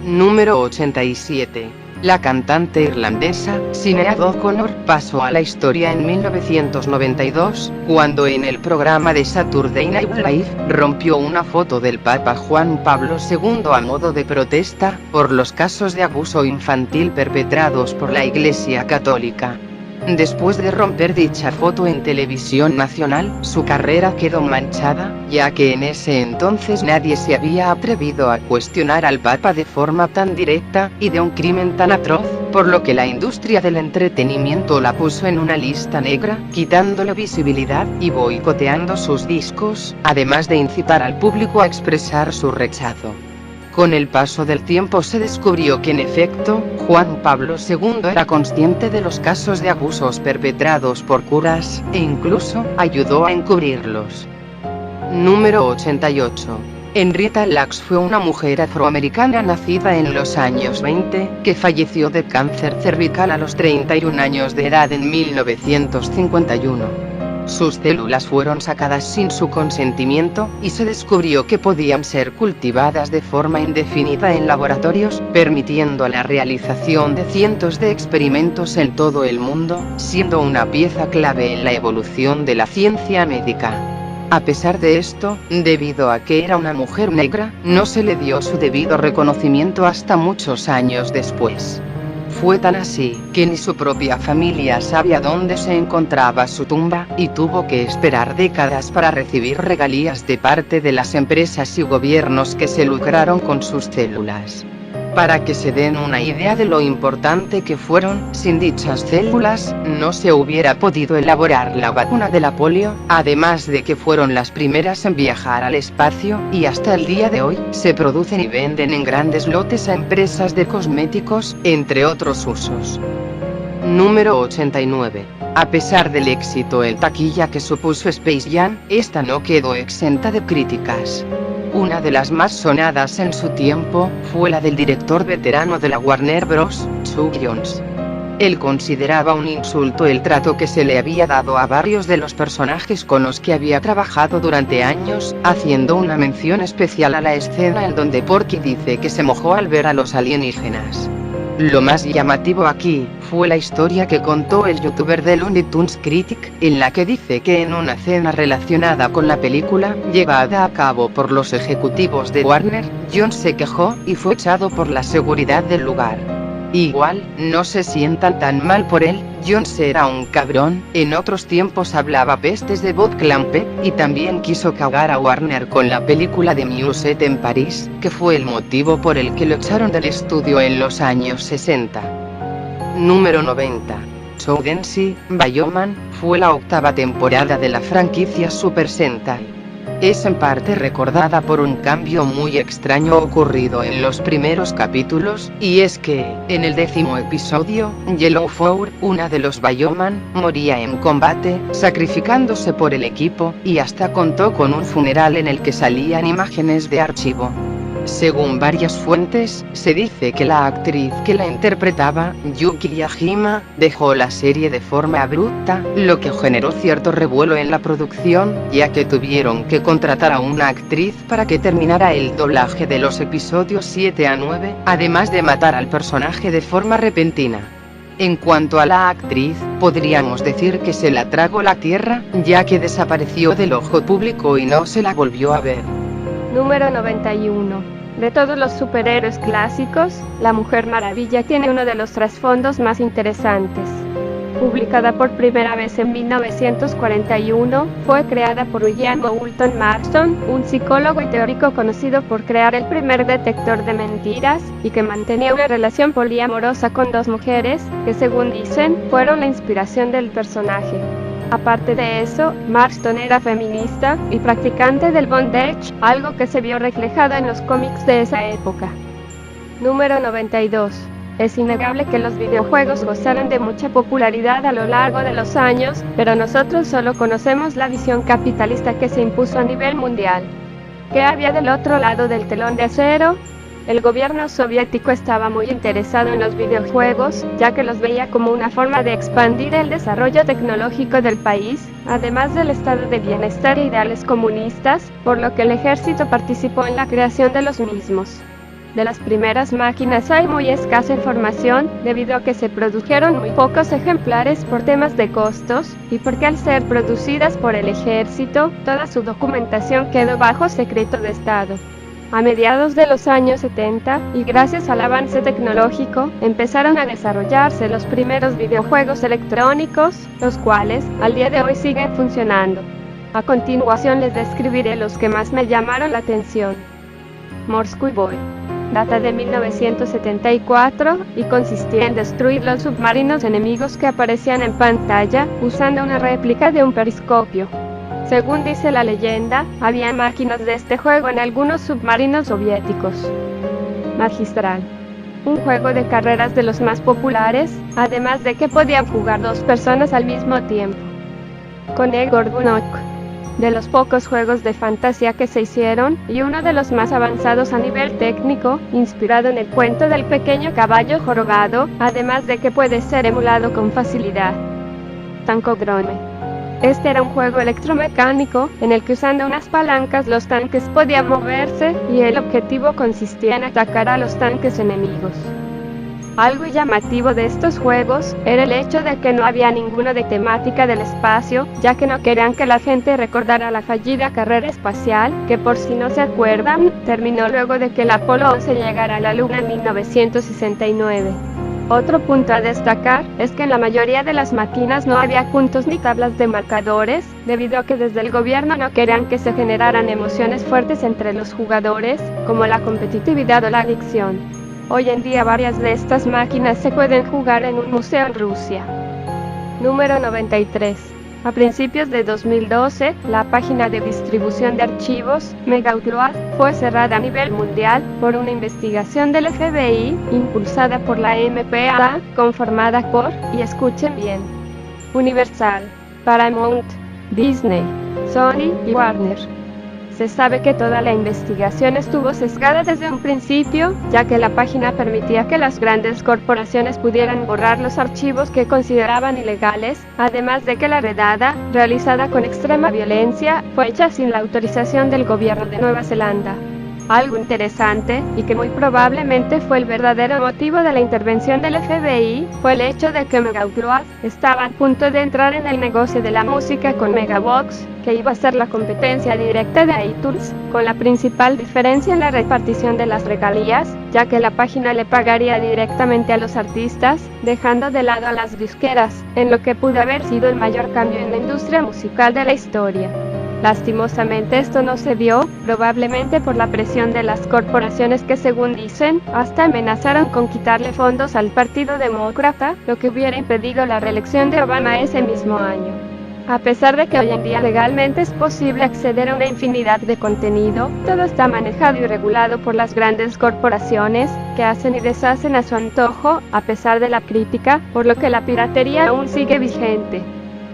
Número 87. La cantante irlandesa, Sinéad O'Connor, pasó a la historia en 1992, cuando en el programa de Saturday Night Live, rompió una foto del Papa Juan Pablo II a modo de protesta, por los casos de abuso infantil perpetrados por la Iglesia Católica. Después de romper dicha foto en televisión nacional, su carrera quedó manchada, ya que en ese entonces nadie se había atrevido a cuestionar al Papa de forma tan directa, y de un crimen tan atroz, por lo que la industria del entretenimiento la puso en una lista negra, quitándole visibilidad, y boicoteando sus discos, además de incitar al público a expresar su rechazo. Con el paso del tiempo se descubrió que en efecto, Juan Pablo II era consciente de los casos de abusos perpetrados por curas, e incluso, ayudó a encubrirlos. Número 88. Henrietta Lacks fue una mujer afroamericana nacida en los años 20, que falleció de cáncer cervical a los 31 años de edad en 1951. Sus células fueron sacadas sin su consentimiento, y se descubrió que podían ser cultivadas de forma indefinida en laboratorios, permitiendo la realización de cientos de experimentos en todo el mundo, siendo una pieza clave en la evolución de la ciencia médica. A pesar de esto, debido a que era una mujer negra, no se le dio su debido reconocimiento hasta muchos años después. Fue tan así, que ni su propia familia sabía dónde se encontraba su tumba, y tuvo que esperar décadas para recibir regalías de parte de las empresas y gobiernos que se lucraron con sus células. Para que se den una idea de lo importante que fueron, sin dichas células, no se hubiera podido elaborar la vacuna de la polio, además de que fueron las primeras en viajar al espacio, y hasta el día de hoy, se producen y venden en grandes lotes a empresas de cosméticos, entre otros usos. Número 89. A pesar del éxito en taquilla que supuso Space Jam, esta no quedó exenta de críticas. Una de las más sonadas en su tiempo, fue la del director veterano de la Warner Bros., Chuck Jones. Él consideraba un insulto el trato que se le había dado a varios de los personajes con los que había trabajado durante años, haciendo una mención especial a la escena en donde Porky dice que se mojó al ver a los alienígenas. Lo más llamativo aquí, fue la historia que contó el youtuber de Looney Tunes Critic, en la que dice que en una cena relacionada con la película, llevada a cabo por los ejecutivos de Warner, Jones se quejó, y fue echado por la seguridad del lugar. Igual, no se sientan tan mal por él, Jones era un cabrón, en otros tiempos hablaba pestes de Bob Clampett, y también quiso cagar a Warner con la película de Musette en París, que fue el motivo por el que lo echaron del estudio en los años 60. Número 90. Shōdensei Bioman, fue la octava temporada de la franquicia Super Sentai. Es en parte recordada por un cambio muy extraño ocurrido en los primeros capítulos, y es que, en el 10º episodio, Yellowflower, una de los Bioman, moría en combate, sacrificándose por el equipo, y hasta contó con un funeral en el que salían imágenes de archivo. Según varias fuentes, se dice que la actriz que la interpretaba, Yuki Yajima, dejó la serie de forma abrupta, lo que generó cierto revuelo en la producción, ya que tuvieron que contratar a una actriz para que terminara el doblaje de los episodios 7 a 9, además de matar al personaje de forma repentina. En cuanto a la actriz, podríamos decir que se la tragó la tierra, ya que desapareció del ojo público y no se la volvió a ver.
Número 91. De todos los superhéroes clásicos, la Mujer Maravilla tiene uno de los trasfondos más interesantes. Publicada por primera vez en 1941, fue creada por William Moulton Marston, un psicólogo y teórico conocido por crear el primer detector de mentiras, y que mantenía una relación poliamorosa con dos mujeres, que según dicen, fueron la inspiración del personaje. Aparte de eso, Marston era feminista y practicante del bondage, algo que se vio reflejado en los cómics de esa época. Número 92. Es innegable que los videojuegos gozaron de mucha popularidad a lo largo de los años, pero nosotros solo conocemos la visión capitalista que se impuso a nivel mundial. ¿Qué había del otro lado del telón de acero? El gobierno soviético estaba muy interesado en los videojuegos, ya que los veía como una forma de expandir el desarrollo tecnológico del país, además del estado de bienestar e ideales comunistas, por lo que el ejército participó en la creación de los mismos. De las primeras máquinas hay muy escasa información, debido a que se produjeron muy pocos ejemplares por temas de costos, y porque al ser producidas por el ejército, toda su documentación quedó bajo secreto de Estado. A mediados de los años 70, y gracias al avance tecnológico, empezaron a desarrollarse los primeros videojuegos electrónicos, los cuales, al día de hoy siguen funcionando. A continuación les describiré los que más me llamaron la atención. Morsky Boy. Data de 1974, y consistía en destruir los submarinos enemigos que aparecían en pantalla, usando una réplica de un periscopio. Según dice la leyenda, había máquinas de este juego en algunos submarinos soviéticos. Magistral. Un juego de carreras de los más populares, además de que podían jugar dos personas al mismo tiempo. Conejo Gorbunok. De los pocos juegos de fantasía que se hicieron, y uno de los más avanzados a nivel técnico, inspirado en el cuento del pequeño caballo jorobado, además de que puede ser emulado con facilidad. Tankogrome. Este era un juego electromecánico, en el que usando unas palancas los tanques podían moverse, y el objetivo consistía en atacar a los tanques enemigos. Algo llamativo de estos juegos era el hecho de que no había ninguno de temática del espacio, ya que no querían que la gente recordara la fallida carrera espacial, que por si no se acuerdan, terminó luego de que el Apolo 11 llegara a la Luna en 1969. Otro punto a destacar es que en la mayoría de las máquinas no había puntos ni tablas de marcadores, debido a que desde el gobierno no querían que se generaran emociones fuertes entre los jugadores, como la competitividad o la adicción. Hoy en día varias de estas máquinas se pueden jugar en un museo en Rusia. Número 93. A principios de 2012, la página de distribución de archivos, Megaupload, fue cerrada a nivel mundial por una investigación del FBI, impulsada por la MPAA, conformada por, y escuchen bien, Universal, Paramount, Disney, Sony y Warner. Se sabe que toda la investigación estuvo sesgada desde un principio, ya que la página permitía que las grandes corporaciones pudieran borrar los archivos que consideraban ilegales, además de que la redada, realizada con extrema violencia, fue hecha sin la autorización del gobierno de Nueva Zelanda. Algo interesante, y que muy probablemente fue el verdadero motivo de la intervención del FBI, fue el hecho de que Megaupload estaba a punto de entrar en el negocio de la música con Megabox, que iba a ser la competencia directa de iTunes, con la principal diferencia en la repartición de las regalías, ya que la página le pagaría directamente a los artistas, dejando de lado a las disqueras, en lo que pudo haber sido el mayor cambio en la industria musical de la historia. Lastimosamente esto no se dio, probablemente por la presión de las corporaciones que, según dicen, hasta amenazaron con quitarle fondos al Partido Demócrata, lo que hubiera impedido la reelección de Obama ese mismo año. A pesar de que hoy en día legalmente es posible acceder a una infinidad de contenido, todo está manejado y regulado por las grandes corporaciones, que hacen y deshacen a su antojo, a pesar de la crítica, por lo que la piratería aún sigue vigente.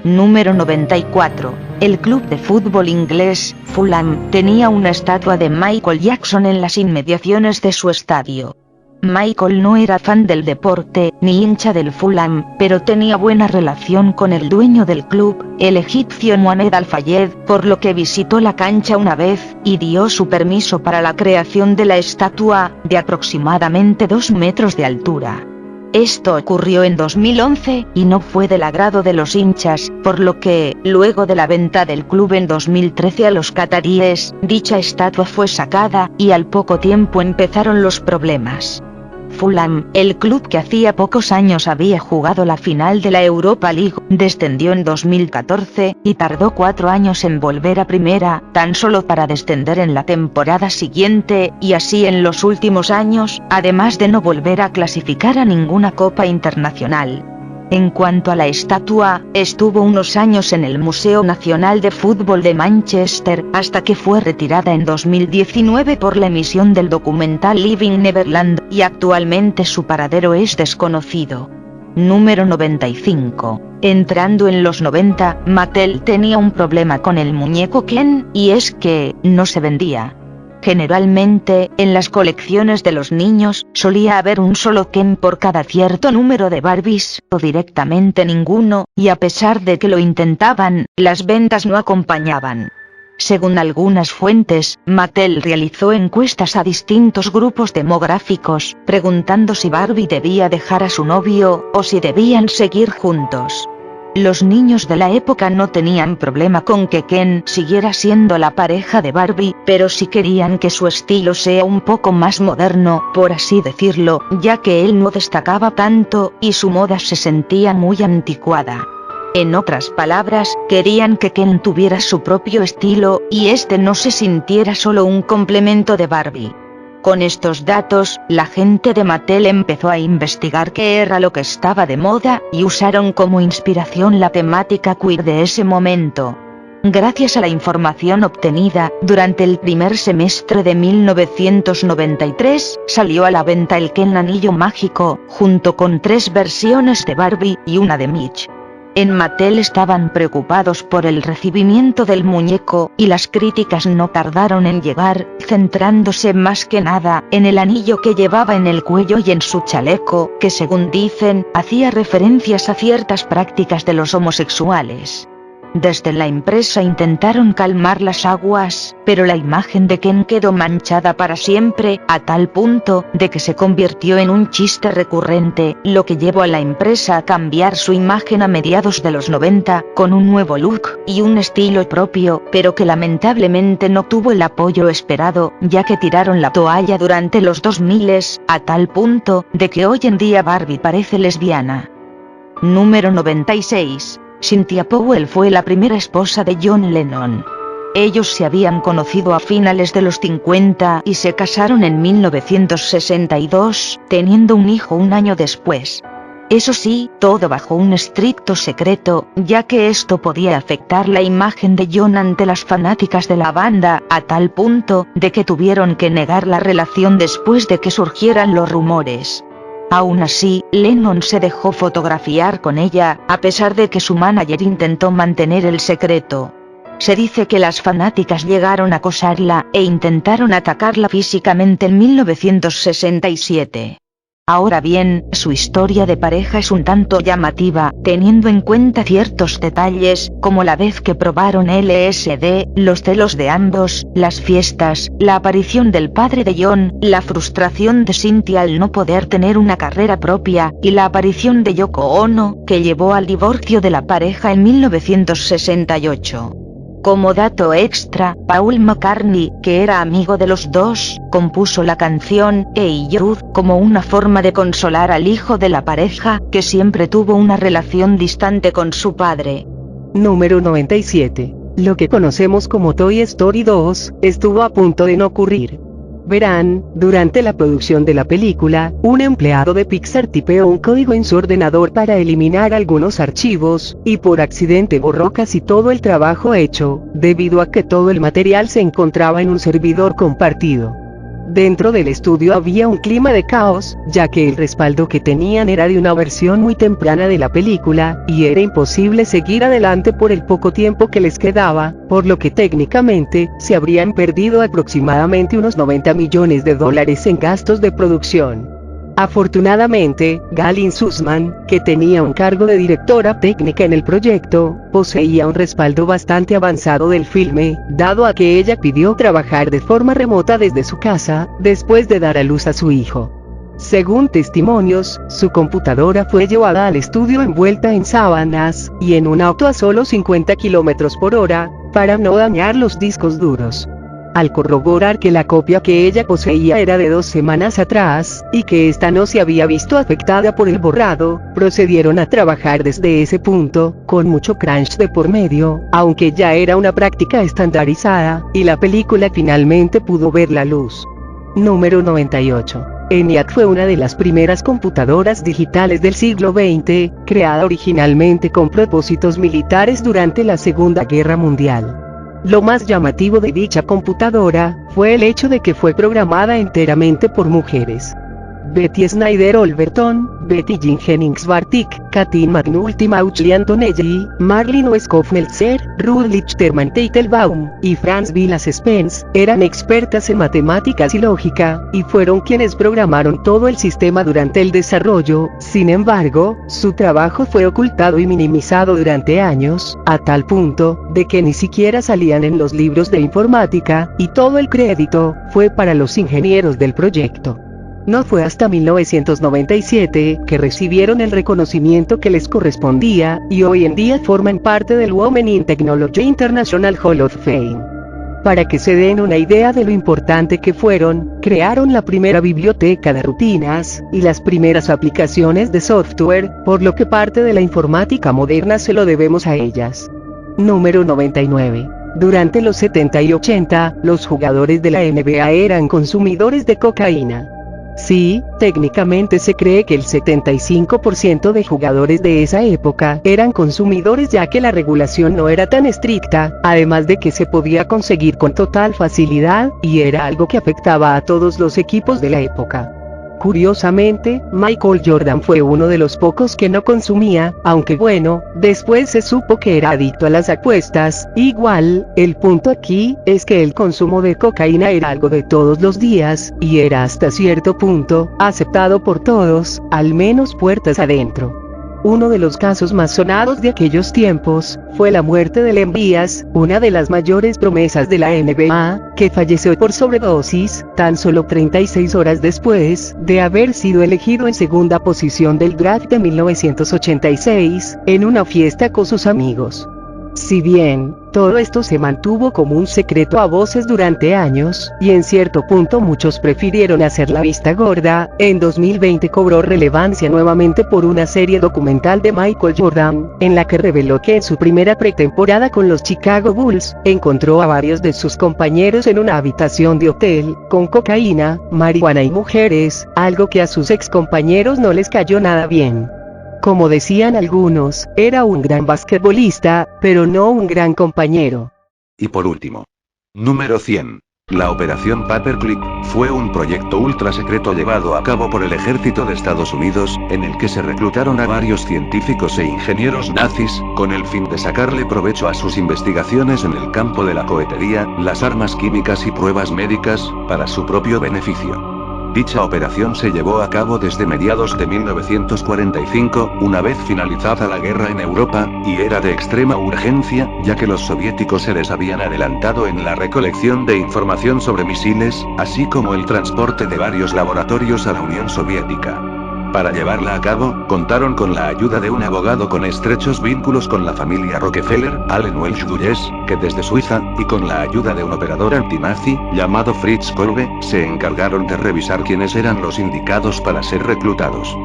Número 94. El club de fútbol inglés, Fulham, tenía una estatua de Michael Jackson en las inmediaciones de su estadio. Michael no era fan del deporte, ni hincha del Fulham, pero tenía buena relación con el dueño del club, el egipcio Mohamed Al-Fayed, por lo que visitó la cancha una vez, y dio su permiso para la creación de la estatua, de aproximadamente 2 metros de altura. Esto ocurrió en 2011, y no fue del agrado de los hinchas, por lo que, luego de la venta del club en 2013 a los cataríes, dicha estatua fue sacada, y al poco tiempo empezaron los problemas. Fulham, el club que hacía pocos años había jugado la final de la Europa League, descendió en 2014, y tardó 4 años en volver a primera, tan solo para descender en la temporada siguiente, y así en los últimos años, además de no volver a clasificar a ninguna copa internacional. En cuanto a la estatua, estuvo unos años en el Museo Nacional de Fútbol de Manchester, hasta que fue retirada en 2019 por la emisión del documental Living Neverland, y actualmente su paradero es desconocido. Número 95. Entrando en los 90, Mattel tenía un problema con el muñeco Ken, y es que no se vendía. Generalmente, en las colecciones de los niños, solía haber un solo Ken por cada cierto número de Barbies, o directamente ninguno, y a pesar de que lo intentaban, las ventas no acompañaban. Según algunas fuentes, Mattel realizó encuestas a distintos grupos demográficos, preguntando si Barbie debía dejar a su novio, o si debían seguir juntos. Los niños de la época no tenían problema con que Ken siguiera siendo la pareja de Barbie, pero sí querían que su estilo sea un poco más moderno, por así decirlo, ya que él no destacaba tanto, y su moda se sentía muy anticuada. En otras palabras, querían que Ken tuviera su propio estilo, y este no se sintiera solo un complemento de Barbie. Con estos datos, la gente de Mattel empezó a investigar qué era lo que estaba de moda, y usaron como inspiración la temática queer de ese momento. Gracias a la información obtenida, durante el primer semestre de 1993, salió a la venta el Ken Anillo Mágico, junto con 3 versiones de Barbie y una de Mitch. En Mattel estaban preocupados por el recibimiento del muñeco, y las críticas no tardaron en llegar, centrándose más que nada en el anillo que llevaba en el cuello y en su chaleco, que según dicen, hacía referencias a ciertas prácticas de los homosexuales. Desde la empresa intentaron calmar las aguas, pero la imagen de Ken quedó manchada para siempre, a tal punto de que se convirtió en un chiste recurrente, lo que llevó a la empresa a cambiar su imagen a mediados de los 90, con un nuevo look y un estilo propio, pero que lamentablemente no tuvo el apoyo esperado, ya que tiraron la toalla durante los 2000, a tal punto de que hoy en día Barbie parece lesbiana. Número 96. Cynthia Powell fue la primera esposa de John Lennon. Ellos se habían conocido a finales de los 50 y se casaron en 1962, teniendo un hijo un año después. Eso sí, todo bajo un estricto secreto, ya que esto podía afectar la imagen de John ante las fanáticas de la banda, a tal punto de que tuvieron que negar la relación después de que surgieran los rumores. Aún así, Lennon se dejó fotografiar con ella, a pesar de que su manager intentó mantener el secreto. Se dice que las fanáticas llegaron a acosarla e intentaron atacarla físicamente en 1967. Ahora bien, su historia de pareja es un tanto llamativa, teniendo en cuenta ciertos detalles, como la vez que probaron LSD, los celos de ambos, las fiestas, la aparición del padre de John, la frustración de Cynthia al no poder tener una carrera propia, y la aparición de Yoko Ono, que llevó al divorcio de la pareja en 1968. Como dato extra, Paul McCartney, que era amigo de los dos, compuso la canción Hey Jude como una forma de consolar al hijo de la pareja, que siempre tuvo una relación distante con su padre.
Número 97. Lo que conocemos como Toy Story 2, estuvo a punto de no ocurrir. Verán, durante la producción de la película, un empleado de Pixar tipeó un código en su ordenador para eliminar algunos archivos, y por accidente borró casi todo el trabajo hecho, debido a que todo el material se encontraba en un servidor compartido. Dentro del estudio había un clima de caos, ya que el respaldo que tenían era de una versión muy temprana de la película, y era imposible seguir adelante por el poco tiempo que les quedaba, por lo que técnicamente, se habrían perdido aproximadamente unos $90 millones en gastos de producción. Afortunadamente, Galyn Susman, que tenía un cargo de directora técnica en el proyecto, poseía un respaldo bastante avanzado del filme, dado a que ella pidió trabajar de forma remota desde su casa, después de dar a luz a su hijo. Según testimonios, su computadora fue llevada al estudio envuelta en sábanas, y en un auto a solo 50 km/h, para no dañar los discos duros. Al corroborar que la copia que ella poseía era de 2 semanas atrás, y que esta no se había visto afectada por el borrado, procedieron a trabajar desde ese punto, con mucho crunch de por medio, aunque ya era una práctica estandarizada, y la película finalmente pudo ver la luz. Número 98. ENIAC fue una de las primeras computadoras digitales del siglo XX, creada originalmente con propósitos militares durante la Segunda Guerra Mundial. Lo más llamativo de dicha computadora, fue el hecho de que fue programada enteramente por mujeres. Betty Snyder Olberton, Betty Jean Jennings Bartik, Katyn McNulty Mauchly Antonelli, Marlene Weskopf-Meltzer, Ruth Lichterman Teitelbaum, y Franz Vilas Spence, eran expertas en matemáticas y lógica, y fueron quienes programaron todo el sistema durante el desarrollo. Sin embargo, su trabajo fue ocultado y minimizado durante años, a tal punto, de que ni siquiera salían en los libros de informática, y todo el crédito, fue para los ingenieros del proyecto. No fue hasta 1997 que recibieron el reconocimiento que les correspondía, y hoy en día forman parte del Women in Technology International Hall of Fame. Para que se den una idea de lo importante que fueron, crearon la primera biblioteca de rutinas, y las primeras aplicaciones de software, por lo que parte de la informática moderna se lo debemos a ellas. Número 99. Durante los 70 y 80, los jugadores de la NBA eran consumidores de cocaína. Sí, técnicamente se cree que el 75% de jugadores de esa época eran consumidores, ya que la regulación no era tan estricta, además de que se podía conseguir con total facilidad, y era algo que afectaba a todos los equipos de la época. Curiosamente, Michael Jordan fue uno de los pocos que no consumía, aunque bueno, después se supo que era adicto a las apuestas. Igual, el punto aquí, es que el consumo de cocaína era algo de todos los días, y era hasta cierto punto, aceptado por todos, al menos puertas adentro. Uno de los casos más sonados de aquellos tiempos, fue la muerte de Len Bias, una de las mayores promesas de la NBA, que falleció por sobredosis, tan solo 36 horas después de haber sido elegido en segunda posición del draft de 1986, en una fiesta con sus amigos. Si bien, todo esto se mantuvo como un secreto a voces durante años, y en cierto punto muchos prefirieron hacer la vista gorda, en 2020 cobró relevancia nuevamente por una serie documental de Michael Jordan, en la que reveló que en su primera pretemporada con los Chicago Bulls, encontró a varios de sus compañeros en una habitación de hotel, con cocaína, marihuana y mujeres, algo que a sus ex compañeros no les cayó nada bien. Como decían algunos, era un gran basquetbolista, pero no un gran compañero.
Y por último. Número 100. La Operación Paperclip fue un proyecto ultra secreto llevado a cabo por el ejército de Estados Unidos, en el que se reclutaron a varios científicos e ingenieros nazis, con el fin de sacarle provecho a sus investigaciones en el campo de la cohetería, las armas químicas y pruebas médicas, para su propio beneficio. Dicha operación se llevó a cabo desde mediados de 1945, una vez finalizada la guerra en Europa, y era de extrema urgencia, ya que los soviéticos se les habían adelantado en la recolección de información sobre misiles, así como el transporte de varios laboratorios a la Unión Soviética. Para llevarla a cabo, contaron con la ayuda de un abogado con estrechos vínculos con la familia Rockefeller, Allen Welsh Dulles, que desde Suiza, y con la ayuda de un operador antinazi, llamado Fritz Kolbe, se encargaron de revisar quiénes eran los indicados para ser reclutados.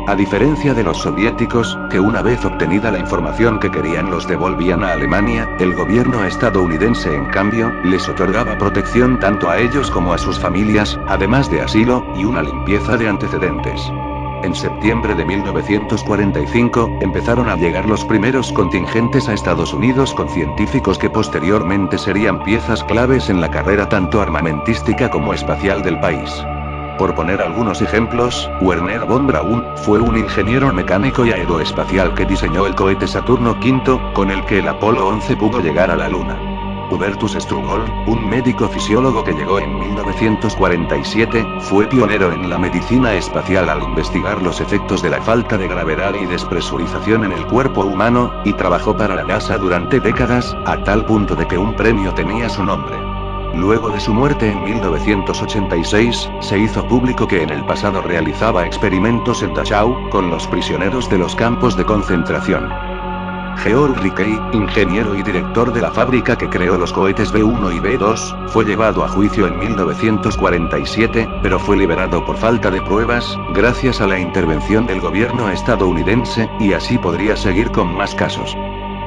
A diferencia de los soviéticos, que una vez obtenida la información que querían los devolvían a Alemania, el gobierno estadounidense en cambio, les otorgaba protección tanto a ellos como a sus familias, además de asilo, y una limpieza de antecedentes. En septiembre de 1945, empezaron a llegar los primeros contingentes a Estados Unidos con científicos que posteriormente serían piezas claves en la carrera tanto armamentística como espacial del país. Por poner algunos ejemplos, Wernher von Braun fue un ingeniero mecánico y aeroespacial que diseñó el cohete Saturno V, con el que el Apolo 11 pudo llegar a la Luna. Hubertus Strugol, un médico fisiólogo que llegó en 1947, fue pionero en la medicina espacial al investigar los efectos de la falta de gravedad y despresurización en el cuerpo humano, y trabajó para la NASA durante décadas, a tal punto de que un premio tenía su nombre. Luego de su muerte en 1986, se hizo público que en el pasado realizaba experimentos en Dachau, con los prisioneros de los campos de concentración. Georg Rickey, ingeniero y director de la fábrica que creó los cohetes B-1 y B-2, fue llevado a juicio en 1947, pero fue liberado por falta de pruebas, gracias a la intervención del gobierno estadounidense, y así podría seguir con más casos.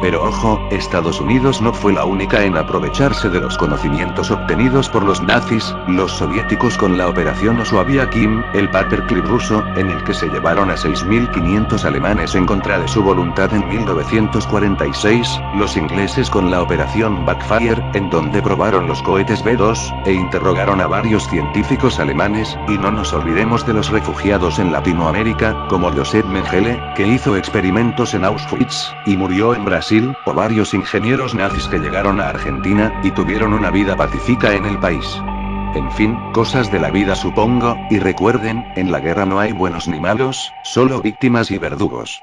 Pero ojo, Estados Unidos no fue la única en aprovecharse de los conocimientos obtenidos por los nazis, los soviéticos con la operación Ossuavia-Kim, el Paperclip ruso, en el que se llevaron a 6.500 alemanes en contra de su voluntad en 1946, los ingleses con la operación Backfire, en donde probaron los cohetes B-2, e interrogaron a varios científicos alemanes, y no nos olvidemos de los refugiados en Latinoamérica, como Josep Mengele, que hizo experimentos en Auschwitz, y murió en Brasil, o varios ingenieros nazis que llegaron a Argentina, y tuvieron una vida pacífica en el país. En fin, cosas de la vida supongo, y recuerden, en la guerra no hay buenos ni malos, solo víctimas y verdugos.